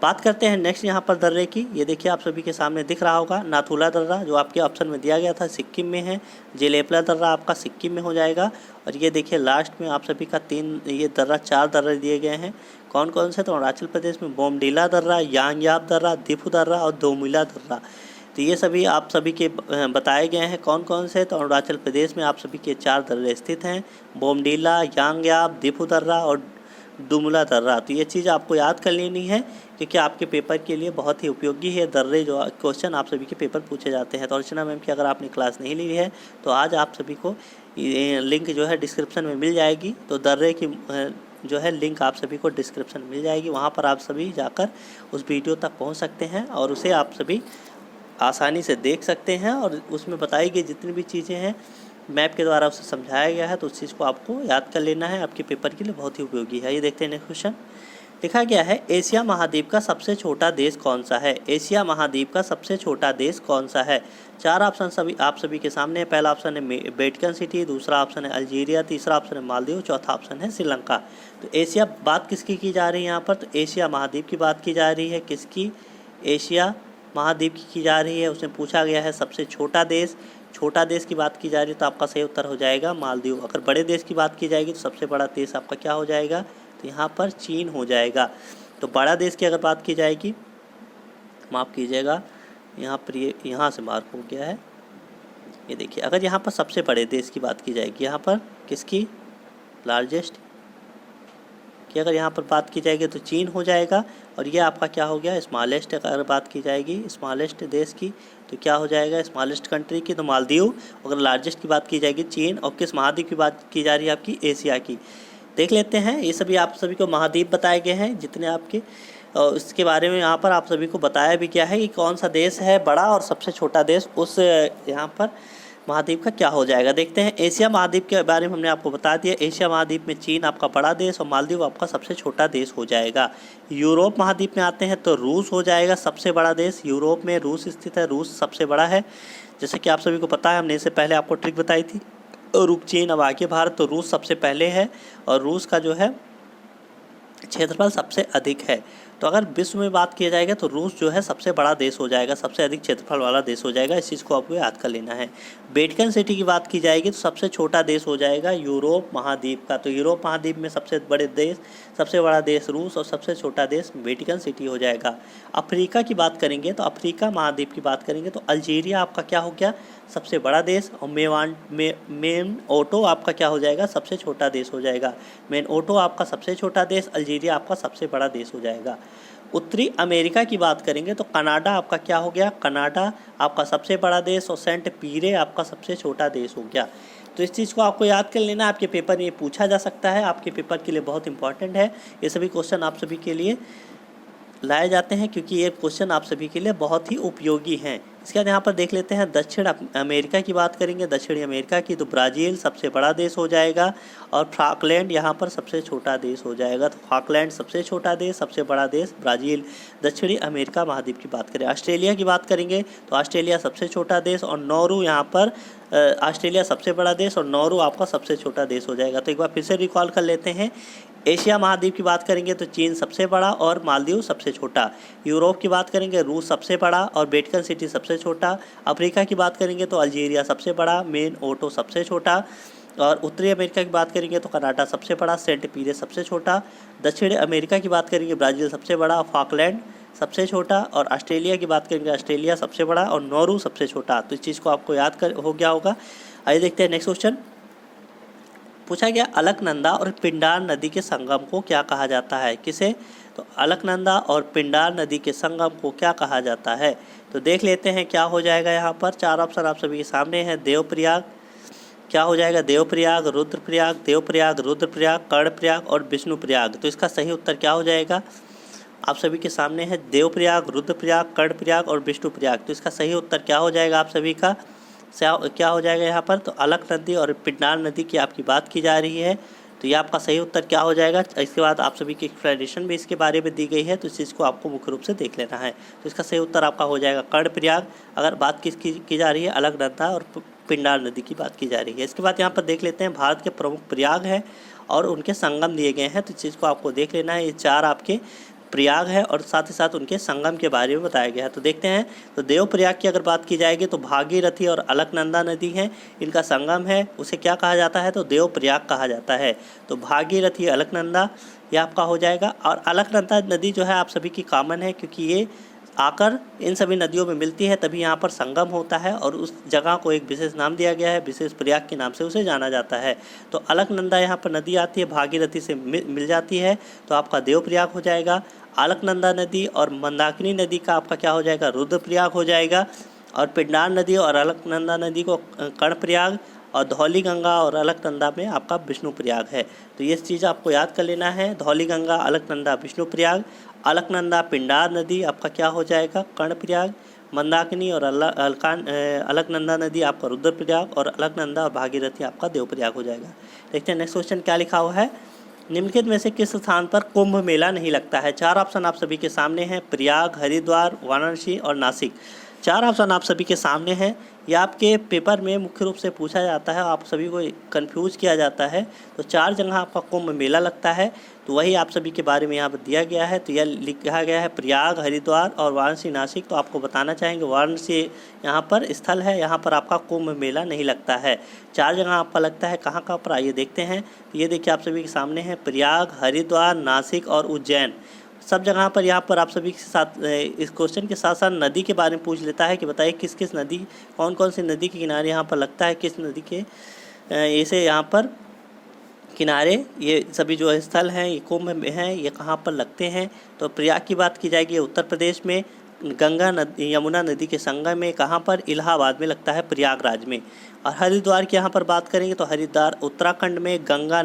बात करते हैं नेक्स्ट यहाँ पर दर्रे की। ये देखिए आप सभी के सामने दिख रहा होगा नाथुला दर्रा, जो आपके ऑप्शन में दिया गया था, सिक्किम में है। जेलेपला दर्रा आपका सिक्किम में हो जाएगा। और ये देखिए लास्ट में आप सभी का 4 दर्रे दिए गए हैं। कौन कौन से? तो अरुणाचल प्रदेश में बोमडीला दर्रा, यांगयाप दर्रा, दिफू दर्रा और दोमिला दर्रा। तो ये सभी आप सभी के बताए गए हैं। कौन कौन से? तो अरुणाचल प्रदेश में आप सभी के 4 दर्रे स्थित हैं, बोमडीला, यांगयाप, दिफू दर्रा और दुमुला दर्रा। तो ये चीज़ आपको याद कर लेनी है, क्योंकि आपके पेपर के लिए बहुत ही उपयोगी है। दर्रे जो क्वेश्चन आप सभी के पेपर पूछे जाते हैं। तो अर्चना मैम की अगर आपने क्लास नहीं ली है तो आज आप सभी को लिंक जो है डिस्क्रिप्शन में मिल जाएगी। तो दर्रे की जो है लिंक आप सभी को डिस्क्रिप्शन मिल जाएगी, वहाँ पर आप सभी जाकर उस वीडियो तक पहुँच सकते हैं और उसे आप सभी आसानी से देख सकते हैं। और उसमें बताई गई जितनी भी चीज़ें हैं मैप के द्वारा उसे समझाया गया है। तो उस चीज़ को आपको याद कर लेना है, आपके पेपर के लिए बहुत ही उपयोगी है। ये देखते हैं नेक्स्ट क्वेश्चन। लिखा गया है एशिया महाद्वीप का सबसे छोटा देश कौन सा है। एशिया महाद्वीप का सबसे छोटा देश कौन सा है। चार ऑप्शन आप सभी के सामने है। पहला ऑप्शन है वेटिकन सिटी, दूसरा ऑप्शन है अल्जीरिया, तीसरा ऑप्शन है मालदीव, चौथा ऑप्शन है श्रीलंका। तो एशिया बात किसकी की जा रही है यहाँ पर, तो एशिया महाद्वीप की बात की जा रही है। किसकी, एशिया महाद्वीप की जा रही है। उसमें पूछा गया है सबसे छोटा देश, छोटा देश की बात की जा रही है तो आपका सही उत्तर हो जाएगा मालदीव। अगर बड़े देश की बात की जाएगी तो सबसे बड़ा देश आपका क्या हो जाएगा, तो यहाँ पर चीन हो जाएगा। तो बड़ा देश की अगर बात की जाएगी, माफ़ कीजिएगा यहाँ पर ये यहाँ से मार्क हो गया है, ये देखिए। अगर यहाँ पर सबसे बड़े देश की बात की जाएगी, यहाँ पर किसकी, लार्जेस्ट की अगर यहाँ पर बात की जाएगी तो चीन हो जाएगा। और ये आपका क्या हो गया, स्मॉलेस्ट अगर बात की जाएगी स्मॉलेस्ट देश की तो क्या हो जाएगा, स्मॉलेस्ट कंट्री की तो मालदीव। अगर लार्जेस्ट की बात की जाएगी चीन। और किस महाद्वीप की बात की जा रही है आपकी, एशिया की। देख लेते हैं, ये सभी आप सभी को महाद्वीप बताए गए हैं जितने आपके, और इसके बारे में यहाँ पर आप सभी को बताया भी क्या है कि कौन सा देश है बड़ा और सबसे छोटा देश उस यहाँ पर महाद्वीप का क्या हो जाएगा। देखते हैं, एशिया महाद्वीप के बारे में हमने आपको बता दिया। एशिया महाद्वीप में चीन आपका बड़ा देश और मालदीव आपका सबसे छोटा देश हो जाएगा। यूरोप महाद्वीप में आते हैं तो रूस हो जाएगा सबसे बड़ा देश। यूरोप में रूस स्थित है, रूस सबसे बड़ा है। जैसे कि आप सभी को पता है, हमने इससे पहले आपको ट्रिक बताई थी। और चीन अब आगे भारत, तो रूस सबसे पहले है और रूस का जो है क्षेत्रफल सबसे अधिक है। तो अगर विश्व में बात किया जाएगा तो रूस जो है सबसे बड़ा देश हो जाएगा, सबसे अधिक क्षेत्रफल वाला देश हो जाएगा। इस चीज़ को आपको याद कर लेना है। वेटिकन सिटी की बात की जाएगी तो सबसे छोटा देश हो जाएगा यूरोप महाद्वीप का। तो यूरोप महाद्वीप में सबसे बड़े देश, सबसे बड़ा देश रूस और सबसे छोटा देश वेटिकन सिटी हो जाएगा। अफ्रीका की बात करेंगे तो अफ्रीका महाद्वीप की बात करेंगे तो अल्जीरिया आपका क्या हो गया, सबसे बड़ा देश। और मेन ओटो आपका क्या हो जाएगा, सबसे छोटा देश हो जाएगा। मेन ओटो आपका सबसे छोटा देश, अल्जीरिया आपका सबसे बड़ा देश हो जाएगा। उत्तरी अमेरिका की बात करेंगे तो कनाडा आपका क्या हो गया, कनाडा आपका सबसे बड़ा देश और सेंट पीरे आपका सबसे छोटा देश हो गया। तो इस चीज़ को आपको याद कर लेना, आपके पेपर में ये पूछा जा सकता है, आपके पेपर के लिए बहुत इंपॉर्टेंट है। ये सभी क्वेश्चन आप सभी के लिए लाए जाते हैं क्योंकि ये क्वेश्चन आप सभी के लिए बहुत ही उपयोगी हैं। इसके बाद यहाँ पर देख लेते हैं दक्षिण अमेरिका की बात करेंगे। दक्षिणी अमेरिका की तो ब्राज़ील सबसे बड़ा देश हो जाएगा और फॉकलैंड यहाँ पर सबसे छोटा देश हो जाएगा। तो फॉकलैंड सबसे छोटा देश, सबसे बड़ा देश ब्राज़ील। दक्षिणी अमेरिका महाद्वीप की बात करें। ऑस्ट्रेलिया की बात करेंगे तो ऑस्ट्रेलिया सबसे छोटा देश और नौरू यहाँ पर ऑस्ट्रेलिया सबसे बड़ा देश और नौरू आपका सबसे छोटा देश हो जाएगा। तो एक बार फिर से रिकॉल कर लेते हैं। एशिया महाद्वीप की बात करेंगे तो चीन सबसे बड़ा और मालदीव सबसे छोटा। यूरोप की बात करेंगे रूस सबसे बड़ा और वेटिकन सिटी सबसे छोटा। अफ्रीका की बात करेंगे तो अल्जीरिया सबसे बड़ा, मेन ओटो सबसे छोटा। और उत्तरी अमेरिका की बात करेंगे तो कनाडा सबसे बड़ा, सेंट पीरे सबसे छोटा। दक्षिण अमेरिका की बात करेंगे ब्राज़ील सबसे बड़ा, फॉकलैंड सबसे छोटा। और ऑस्ट्रेलिया की बात करेंगे ऑस्ट्रेलिया सबसे बड़ा और नौरू सबसे छोटा। तो इस चीज़ को आपको याद हो गया होगा। आइए देखते हैं नेक्स्ट क्वेश्चन। पूछा गया अलकनंदा और पिंडार नदी के संगम को क्या कहा जाता है। किसे, तो अलकनंदा और पिंडार नदी के संगम को क्या कहा जाता है। तो देख लेते हैं क्या हो जाएगा। यहाँ पर चार ऑप्शन आप सभी के सामने हैं। देवप्रयाग क्या हो जाएगा, देवप्रयाग, रुद्रप्रयाग, देवप्रयाग, रुद्रप्रयाग, कर्णप्रयाग और विष्णुप्रयाग। तो इसका सही उत्तर क्या हो जाएगा, आप सभी के सामने है देवप्रयाग, रुद्रप्रयाग, कर्णप्रयाग और विष्णुप्रयाग। तो इसका सही उत्तर क्या हो जाएगा आप सभी का, क्या हो जाएगा यहाँ पर, तो अलक नदी और पिंडार नदी की आपकी बात की जा रही है। तो ये आपका सही उत्तर क्या हो जाएगा। इसके बाद आप सभी की एक्सप्लेनेशन भी इसके बारे में दी गई है, तो इस चीज़ को आपको मुख्य रूप से देख लेना है। तो इसका सही उत्तर आपका हो जाएगा कर्णप्रयाग। अगर बात किसकी की जा रही है, अलकनंदा और पिंडार नदी की बात की जा रही है। इसके बाद यहाँ पर देख लेते हैं भारत के प्रमुख प्रयाग हैं और उनके संगम दिए गए हैं। तो इस चीज़ को आपको देख लेना है। ये चार आपके प्रयाग है और साथ ही साथ उनके संगम के बारे में बताया गया है। तो देखते हैं, तो देवप्रयाग की अगर बात की जाएगी तो भागीरथी और अलकनंदा नदी है, इनका संगम है, उसे क्या कहा जाता है, तो देवप्रयाग कहा जाता है। तो भागीरथी, अलकनंदा ये आपका हो जाएगा। और अलकनंदा नदी जो है आप सभी की कॉमन है क्योंकि ये आकर इन सभी नदियों में मिलती है, तभी यहाँ पर संगम होता है और उस जगह को एक विशेष नाम दिया गया है, विशेष प्रयाग के नाम से उसे जाना जाता है। तो अलकनंदा यहाँ पर नदी आती है, भागीरथी से मिल जाती है, तो आपका देवप्रयाग हो जाएगा। अलकनंदा नदी और मंदाकिनी नदी का आपका क्या हो जाएगा, रुद्रप्रयाग हो जाएगा। और पिंडार नदी और अलकनंदा नदी को कर्णप्रयाग, और धौली गंगा और अलकनंदा में आपका विष्णुप्रयाग है। तो ये चीज़ आपको याद कर लेना है। धौली गंगा, अलकनंदा, विष्णुप्रयाग। अलकनंदा पिंडार नदी आपका क्या हो जाएगा, कर्णप्रयाग। मंदाकिनी और अलकनंदा नदी आपका रुद्रप्रयाग और अलकनंदा और भागीरथी आपका देवप्रयाग हो जाएगा। देखते हैं नेक्स्ट क्वेश्चन क्या लिखा हुआ है। निम्नलिखित में से किस स्थान पर कुंभ मेला नहीं लगता है? चार ऑप्शन आप सभी के सामने हैं, प्रयाग, हरिद्वार, वाराणसी और नासिक। चार ऑप्शन आप सभी के सामने हैं। ये आपके पेपर में मुख्य रूप से पूछा जाता है, आप सभी को कंफ्यूज किया जाता है। तो चार जगह आपका कुंभ मेला लगता है, तो वही आप सभी के बारे में यहाँ पर दिया गया है। तो यह लिखा गया है प्रयाग, हरिद्वार और वाराणसी, नासिक। तो आपको बताना चाहेंगे वाराणसी यहाँ पर स्थल है, यहाँ पर आपका कुंभ मेला नहीं लगता है। चार जगह आपका लगता है, कहाँ कहाँ पर आइए देखते हैं। तो ये देखिए आप सभी के सामने है प्रयाग, हरिद्वार, नासिक और उज्जैन। सब जगह पर यहाँ पर आप सभी के साथ इस क्वेश्चन के साथ साथ नदी के बारे में पूछ लेता है कि बताइए किस किस नदी, कौन कौन सी नदी के किनारे यहाँ पर लगता है, किस नदी के ऐसे यहाँ पर किनारे ये सभी जो स्थल हैं ये कुंभ में हैं, ये कहाँ पर लगते हैं। तो प्रयाग की बात की जाएगी उत्तर प्रदेश में, गंगा नदी यमुना नदी के संगम में, कहाँ पर, इलाहाबाद में लगता है, प्रयागराज में। और हरिद्वार की यहाँ पर बात करेंगे तो हरिद्वार उत्तराखंड में गंगा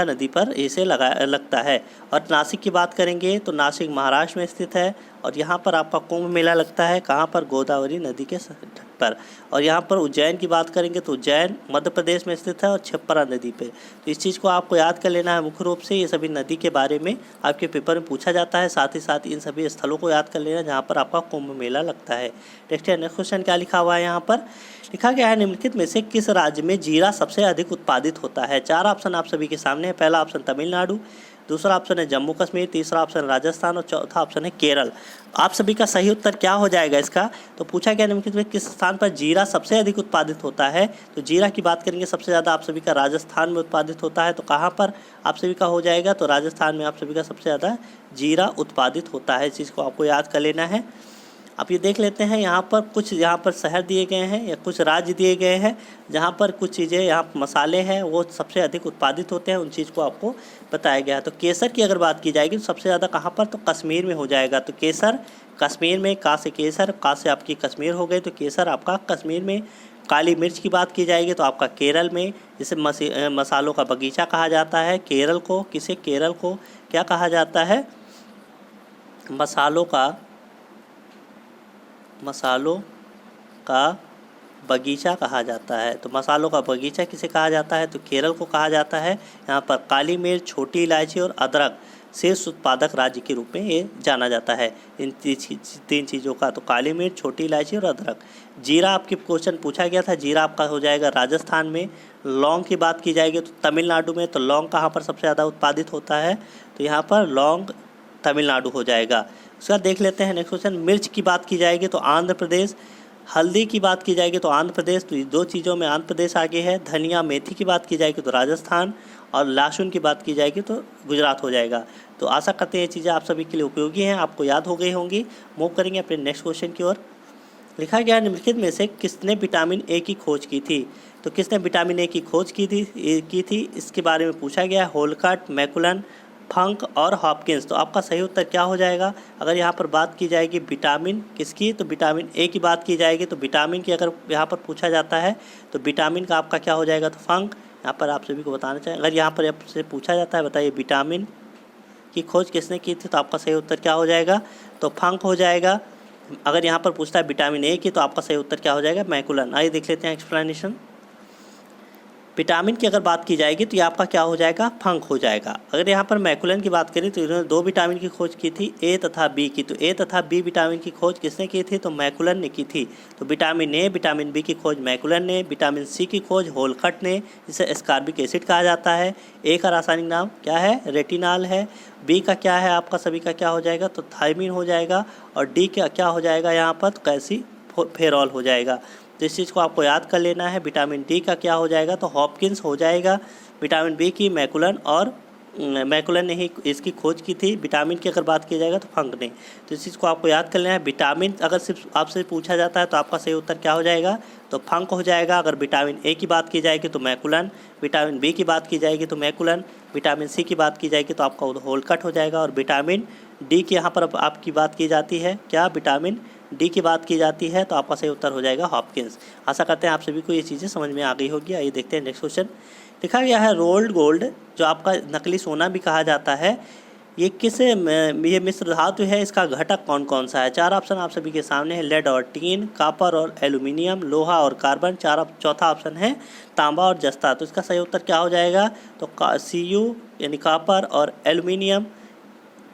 नदी पर इसे लगता है। और नासिक की बात करेंगे तो नासिक महाराष्ट्र में स्थित है और यहाँ पर आपका कुंभ मेला लगता है, कहाँ पर, गोदावरी नदी के तट पर। और यहाँ पर उज्जैन की बात करेंगे तो उज्जैन मध्य प्रदेश में स्थित है और छिप्परा नदी पे। तो इस चीज़ को आपको याद कर लेना है। मुख्य रूप से ये सभी नदी के बारे में आपके पेपर में पूछा जाता है, साथ ही साथ इन सभी स्थलों को याद कर लेना जहाँ पर आपका कुंभ मेला लगता है। नेक्स्ट क्वेश्चन क्या लिखा हुआ है यहाँ पर? लिखा गया है निम्नलिखित में से किस राज्य में जीरा सबसे अधिक उत्पादित होता है? चार ऑप्शन आप सभी के सामने है। पहला ऑप्शन तमिलनाडु, दूसरा ऑप्शन है जम्मू कश्मीर, तीसरा ऑप्शन राजस्थान और चौथा ऑप्शन है केरल। आप सभी का सही उत्तर क्या हो जाएगा इसका? तो पूछा गया निम्नलिखित में किस स्थान पर जीरा सबसे अधिक उत्पादित होता है? तो जीरा की बात करेंगे सबसे ज़्यादा आप सभी का राजस्थान में उत्पादित होता है। तो कहाँ पर आप सभी का हो जाएगा? तो राजस्थान में आप सभी का सबसे ज़्यादा जीरा उत्पादित होता है। इस चीज़ को आपको याद कर लेना है। अब ये देख लेते हैं यहाँ पर कुछ यहाँ पर शहर दिए गए हैं या कुछ राज्य दिए गए हैं जहाँ पर कुछ चीज़ें यहाँ मसाले हैं वो सबसे अधिक उत्पादित होते हैं, उन चीज़ को आपको बताया गया है। तो केसर की अगर बात की जाएगी तो सबसे ज़्यादा कहाँ पर? तो कश्मीर में हो जाएगा। तो केसर कश्मीर में, का से केसर, का से आपकी कश्मीर हो गई, तो केसर आपका कश्मीर में। काली मिर्च की बात की जाएगी तो आपका केरल में, जिसे मसालों का बगीचा कहा जाता है। केरल को किसे? केरल को क्या कहा जाता है? मसालों का बगीचा कहा जाता है। तो मसालों का बगीचा किसे कहा जाता है? तो केरल को कहा जाता है। यहाँ पर काली मिर्च, छोटी इलायची और अदरक शीर्ष उत्पादक राज्य के रूप में ये जाना जाता है। इन तीन चीज़ों का, तो काली मिर्च, छोटी इलायची और अदरक। जीरा आपके क्वेश्चन पूछा गया था, जीरा आपका हो जाएगा राजस्थान में। लौंग की बात की जाएगी तो तमिलनाडु में। तो लौंग कहाँ पर सबसे ज़्यादा उत्पादित होता है? तो यहाँ पर लौंग तमिलनाडु हो जाएगा। उसका देख लेते हैं नेक्स्ट क्वेश्चन। मिर्च की बात की जाएगी तो आंध्र प्रदेश, हल्दी की बात की जाएगी तो आंध्र प्रदेश। तो ये दो चीज़ों में आंध्र प्रदेश आगे है। धनिया मेथी की बात की जाएगी तो राजस्थान, और लहसुन की बात की जाएगी तो गुजरात हो जाएगा। तो आशा करते हैं ये चीज़ें आप सभी के लिए उपयोगी हैं, आपको याद हो गई होंगी। मूव करेंगे अपने नेक्स्ट क्वेश्चन की ओर। लिखा गया निम्नलिखित में से किसने विटामिन ए की खोज की थी? तो किसने विटामिन ए की खोज की थी इसके बारे में पूछा गया। होलकट, मैकुलन, फंक और हॉपकिंस। तो आपका सही उत्तर क्या हो जाएगा? अगर यहाँ पर बात की जाएगी विटामिन किसकी, तो विटामिन ए की बात की जाएगी। तो विटामिन की अगर यहाँ पर पूछा जाता है तो विटामिन का आपका क्या हो जाएगा? तो फंक। यहाँ पर आप सभी को बताना चाहिए, अगर यहाँ पर आपसे पूछा जाता है बताइए विटामिन की खोज किसने की थी, तो आपका सही उत्तर क्या हो जाएगा? तो फंक हो जाएगा। अगर यहाँ पर पूछता है विटामिन ए की तो आपका सही उत्तर क्या हो जाएगा? मैकुलन। आइए देख लेते हैं एक्सप्लेनेशन। विटामिन की अगर बात की जाएगी तो ये आपका क्या हो जाएगा? फंक हो जाएगा। अगर यहाँ पर मैकुलन की बात करें तो इन्होंने दो विटामिन की खोज की थी, ए तथा बी की। तो ए तथा बी विटामिन की खोज किसने की थी? तो मैकुलन ने की थी। तो विटामिन ए, विटामिन बी की खोज मैकुलन ने, विटामिन सी की खोज होलकट ने, जिसे एस्कॉर्बिक एसिड कहा जाता है। ए का रासायनिक नाम क्या है? रेटिनॉल है। बी का क्या है आपका सभी का क्या हो जाएगा? तो थायमिन हो जाएगा। और डी का क्या हो जाएगा यहाँ पर? तो कैल्सीफेरॉल हो जाएगा। तो इस चीज़ को आपको याद कर लेना है। विटामिन डी का क्या हो जाएगा? तो हॉपकिंस हो जाएगा। विटामिन बी की मैकुलन, और मैकुलन ने ही इसकी खोज की थी। विटामिन की अगर बात की जाएगा तो फंक ने। तो इस चीज़ को आपको याद कर लेना है। विटामिन अगर सिर्फ आपसे पूछा जाता है तो आपका सही उत्तर क्या हो जाएगा? तो फंक हो जाएगा। अगर विटामिन ए की बात की जाएगी तो मैकुलन, विटामिन बी की बात की जाएगी तो मैकुलन, विटामिन सी की बात की जाएगी तो आपका होलकट हो जाएगा। और विटामिन डी की यहाँ पर आपकी बात की जाती है क्या? विटामिन डी की बात की जाती है तो आपका सही उत्तर हो जाएगा हॉपकिंस। आशा करते हैं आप सभी को ये चीज़ें समझ में आ गई होगी। आइए देखते हैं नेक्स्ट क्वेश्चन। लिखा गया है रोल्ड गोल्ड, जो आपका नकली सोना भी कहा जाता है, ये मिश्र धातु है, इसका घटक कौन कौन सा है? 4 ऑप्शन आप सभी के सामने है, लेड और टीन, कॉपर और एल्यूमिनियम, लोहा और कार्बन, चौथा ऑप्शन है तांबा और जस्ता। तो इसका सही उत्तर क्या हो जाएगा? तो Cu यानी कॉपर और एल्यूमिनियम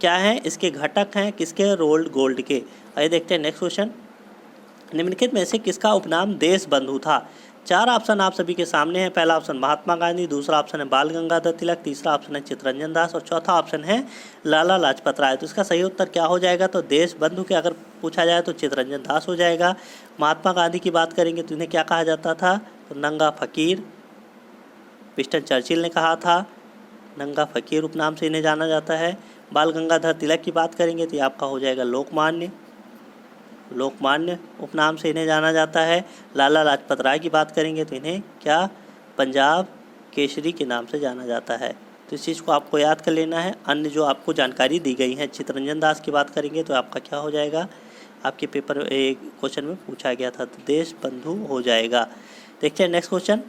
क्या है? इसके घटक हैं किसके? रोल्ड गोल्ड के। आइए देखते हैं नेक्स्ट क्वेश्चन। निम्नलिखित में से किसका उपनाम देश बंधु था? 4 ऑप्शन आप सभी के सामने हैं। पहला ऑप्शन महात्मा गांधी, दूसरा ऑप्शन है बाल गंगाधर तिलक, तीसरा ऑप्शन है चित्तरंजन दास और चौथा ऑप्शन है लाला लाजपत राय। तो इसका सही उत्तर क्या हो जाएगा? तो देश बंधु के अगर पूछा जाए तो चित्तरंजन दास हो जाएगा। महात्मा गांधी की बात करेंगे तो इन्हें क्या कहा जाता था? तो नंगा फकीर, विंस्टन चर्चिल ने कहा था, नंगा फकीर उपनाम से इन्हें जाना जाता है। बाल गंगाधर तिलक की बात करेंगे तो ये आपका हो जाएगा लोकमान्य, लोकमान्य उपनाम से इन्हें जाना जाता है। लाला लाजपत राय की बात करेंगे तो इन्हें क्या? पंजाब केसरी के नाम से जाना जाता है। तो इस चीज़ को आपको याद कर लेना है। अन्य जो आपको जानकारी दी गई है, चित्तरंजन दास की बात करेंगे तो आपका क्या हो जाएगा? आपके पेपर क्वेश्चन में पूछा गया था, तो देश बंधु हो जाएगा। देखते हैं नेक्स्ट क्वेश्चन।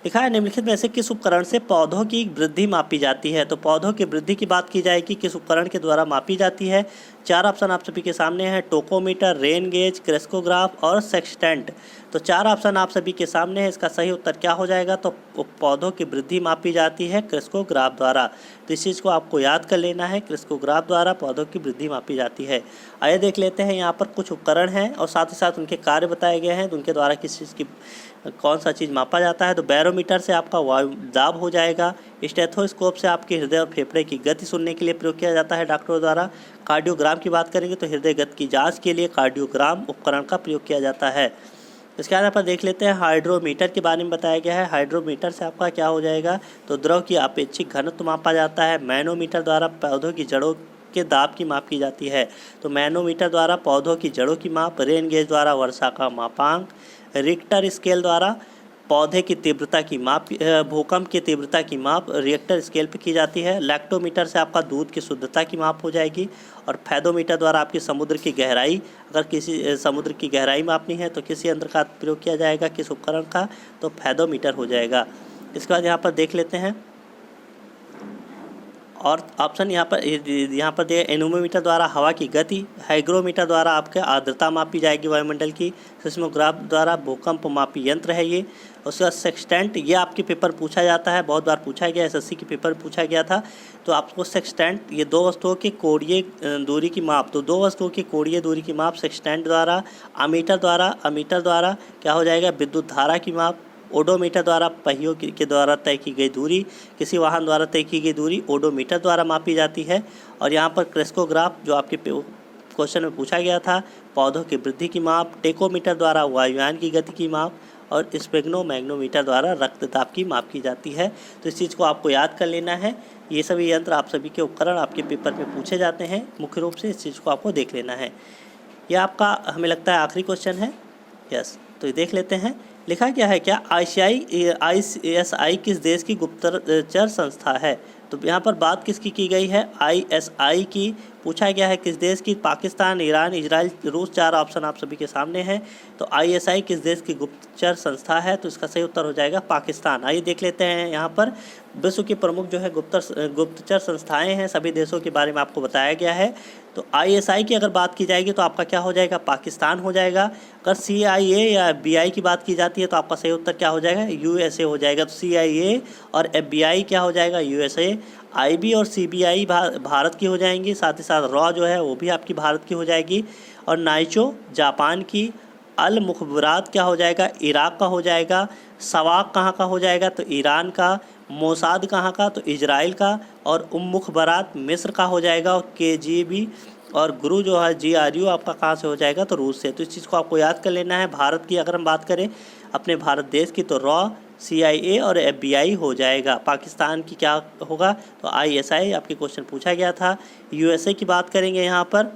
लिखा है निम्नलिखित में से किस उपकरण से पौधों की वृद्धि मापी जाती है? तो पौधों की वृद्धि की बात की जाएगी, किस उपकरण के द्वारा मापी जाती है? 4 ऑप्शन आप सभी के सामने हैं, टोकोमीटर, रेन गेज, क्रेस्कोग्राफ और सेक्सटेंट। तो 4 ऑप्शन आप सभी के सामने है, इसका सही उत्तर क्या हो जाएगा? तो पौधों की वृद्धि मापी जाती है क्रेस्कोग्राफ द्वारा। तो इस चीज़ को आपको याद कर लेना है, क्रेस्कोग्राफ द्वारा पौधों की वृद्धि मापी जाती है। आइए देख लेते हैं, यहाँ पर कुछ उपकरण हैं और साथ ही साथ उनके कार्य बताए गए हैं, तो उनके द्वारा किस चीज़ की कौन सा चीज़ मापा जाता है। तो बैरोमीटर से आपका वायु दाब हो जाएगा। स्टेथोस्कोप से आपके हृदय और फेफड़े की गति सुनने के लिए प्रयोग किया जाता है डॉक्टरों द्वारा। कार्डियोग्राम की बात करेंगे तो हृदय गति की जांच के लिए कार्डियोग्राम उपकरण का प्रयोग किया जाता है। इसके बाद आप देख लेते हैं हाइड्रोमीटर के बारे में बताया गया है। हाइड्रोमीटर से आपका क्या हो जाएगा? तो द्रव की अपेक्षिक घनत्व मापा जाता है। मैनोमीटर द्वारा पौधों की जड़ों के दाब की माप की जाती है। तो मैनोमीटर द्वारा पौधों की जड़ों की माप, रेन गेज द्वारा वर्षा का मापांक, रिक्टर स्केल द्वारा पौधे की तीव्रता की माप, भूकंप की तीव्रता की माप रिएक्टर स्केल पे की जाती है। लैक्टोमीटर से आपका दूध की शुद्धता की माप हो जाएगी। और फैदोमीटर द्वारा आपकी समुद्र की गहराई, अगर किसी समुद्र की गहराई मापनी है तो किस यंत्र का प्रयोग किया जाएगा, किस उपकरण का? तो फैदोमीटर हो जाएगा। इसके बाद यहाँ पर देख लेते हैं और ऑप्शन यहाँ पर दिए। एनोमीटर द्वारा हवा की गति, हाइग्रोमीटर द्वारा आपके आर्द्रता मापी जाएगी वायुमंडल की, सिस्मोग्राफ द्वारा भूकंप मापी यंत्र है ये। उसके बाद सेक्सटेंट, ये आपके पेपर पूछा जाता है, बहुत बार पूछा गया, एसएससी के पेपर पूछा गया था। तो आपको सेक्सटेंट, ये 2 वस्तुओं की कोणीय दूरी की माप, तो 2 वस्तुओं की कोणीय दूरी की माप सेक्सटेंट द्वारा। अमीटर द्वारा क्या हो जाएगा? विद्युत धारा की माप। ओडोमीटर द्वारा पहियों के द्वारा तय की गई दूरी, किसी वाहन द्वारा तय की गई दूरी ओडोमीटर द्वारा मापी जाती है। और यहाँ पर क्रेस्कोग्राफ जो आपके क्वेश्चन में पूछा गया था, पौधों की वृद्धि की माप। टेकोमीटर द्वारा वायुयान की गति की माप और स्पेग्नोमैग्नोमीटर द्वारा रक्तदाब की माप की जाती है। तो इस चीज़ को आपको याद कर लेना है। ये सभी यंत्र आप सभी के उपकरण आपके पेपर में पूछे जाते हैं, मुख्य रूप से इस चीज़ को आपको देख लेना है। यह आपका हमें लगता है आखिरी क्वेश्चन है। यस, तो ये देख लेते हैं। लिखा क्या है? क्या ISI किस देश की गुप्तचर संस्था है? तो यहाँ पर बात किसकी की गई है? ISI की पूछा गया है किस देश की? पाकिस्तान, ईरान, इजराइल, रूस। 4 ऑप्शन आप सभी के सामने हैं। तो ISI किस देश की गुप्तचर संस्था है? तो इसका सही उत्तर हो जाएगा पाकिस्तान। आइए देख लेते हैं, यहाँ पर विश्व की प्रमुख जो है गुप्तचर संस्थाएं हैं, सभी देशों के बारे में आपको बताया गया है। तो ISI की अगर बात की जाएगी तो आपका क्या हो जाएगा? पाकिस्तान हो जाएगा। अगर CIA या FBI की बात की जाती है तो आपका सही उत्तर क्या हो जाएगा? USA हो जाएगा। तो CIA और FBI क्या हो जाएगा? USA। IB और CBI भारत की हो जाएंगी, साथ ही साथ रॉ जो है वो भी आपकी भारत की हो जाएगी। और नाइचो जापान की। अल मुखबरात क्या हो जाएगा? इराक का हो जाएगा। सवाक कहाँ का हो जाएगा? तो ईरान का। मोसाद कहाँ का? तो इजराइल का। और मुखबरात मिस्र का हो जाएगा। और KGB और गुरु जो है GRU आपका कहाँ से हो जाएगा? तो रूस से। तो इस चीज़ को आपको याद कर लेना है। भारत की अगर हम बात करें अपने भारत देश की तो रॉ, CIA और FBI हो जाएगा। पाकिस्तान की क्या होगा? तो ISI आपके क्वेश्चन पूछा गया था। USA की बात करेंगे यहाँ पर,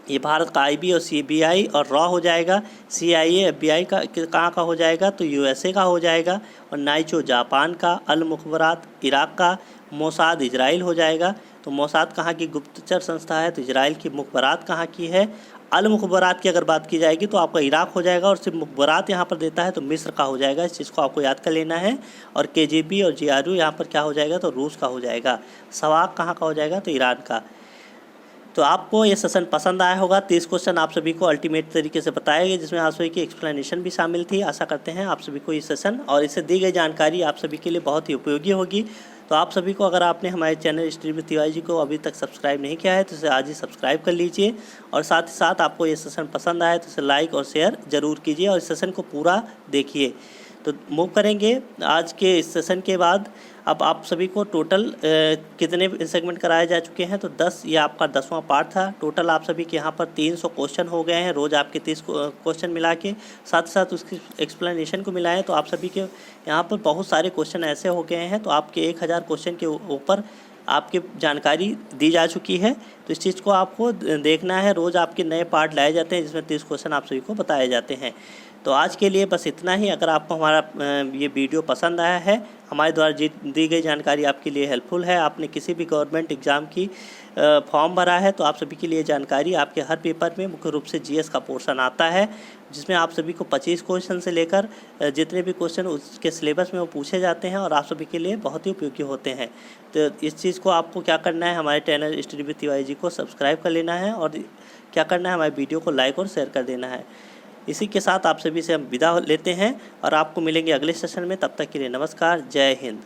ये भारत का IB और CBI और रॉ हो जाएगा। CIA FBI का कहाँ का हो जाएगा? तो USA का हो जाएगा। और नाइचो जापान का। अल मुखबरात इराक का। मोसाद इजराइल हो जाएगा। तो मोसाद कहाँ की गुप्तचर संस्था है? तो इजराइल की। मुखबरात कहाँ की है? अल मुखबरात की अगर बात की जाएगी तो आपका इराक हो जाएगा, और सिर्फ मुखबरात यहाँ पर देता है तो मिस्र का हो जाएगा। इस चीज़ को आपको याद कर लेना है। और KGB और GRU यहाँ पर क्या हो जाएगा, तो रूस का हो जाएगा। सवाक कहाँ का हो जाएगा, तो ईरान का। तो आपको ये सेशन पसंद आया होगा। 30 क्वेश्चन आप सभी को अल्टीमेट तरीके से बताए गए, जिसमें आप सभी की एक्सप्लेनेशन भी शामिल थी। आशा करते हैं आप सभी को ये सेशन और इससे दी गई जानकारी आप सभी के लिए बहुत ही उपयोगी होगी। तो आप सभी को, अगर आपने हमारे channel study with Tiwari ji को अभी तक सब्सक्राइब नहीं किया है तो इसे आज ही सब्सक्राइब कर लीजिए। और साथ ही साथ आपको ये सेशन पसंद आए तो इसे लाइक और शेयर ज़रूर कीजिए और इस सेशन को पूरा देखिए। तो मूव करेंगे आज के इस सेशन के बाद। अब आप सभी को टोटल कितने सेगमेंट कराए जा चुके हैं, तो 10, ये आपका 10वां पार्ट था। टोटल आप सभी के यहाँ पर 300 क्वेश्चन हो गए हैं, रोज़ आपके 30 क्वेश्चन मिला के, साथ ही साथ उसकी एक्सप्लेनेशन को मिलाएं तो आप सभी के यहाँ पर बहुत सारे क्वेश्चन ऐसे हो गए हैं। तो आपके 1000 क्वेश्चन के ऊपर आपकी जानकारी दी जा चुकी है। तो इस चीज़ को आपको देखना है। रोज़ आपके नए पार्ट लाए जाते हैं जिसमें 30 क्वेश्चन आप सभी को बताए जाते हैं। तो आज के लिए बस इतना ही। अगर आपको हमारा ये वीडियो पसंद आया है, हमारे द्वारा दी गई जानकारी आपके लिए हेल्पफुल है, आपने किसी भी गवर्नमेंट एग्ज़ाम की फॉर्म भरा है, तो आप सभी के लिए जानकारी आपके हर पेपर में मुख्य रूप से GS का पोर्शन आता है, जिसमें आप सभी को 25 क्वेश्चन से लेकर जितने भी क्वेश्चन उसके सिलेबस में वो पूछे जाते हैं और आप सभी के लिए बहुत ही उपयोगी होते हैं। तो इस चीज़ को आपको क्या करना है, हमारे channel study with Tiwari ji को सब्सक्राइब कर लेना है और क्या करना है, हमारे वीडियो को लाइक और शेयर कर देना है। इसी के साथ आप सभी से हम विदा लेते हैं और आपको मिलेंगे अगले सेशन में। तब तक के लिए नमस्कार, जय हिंद।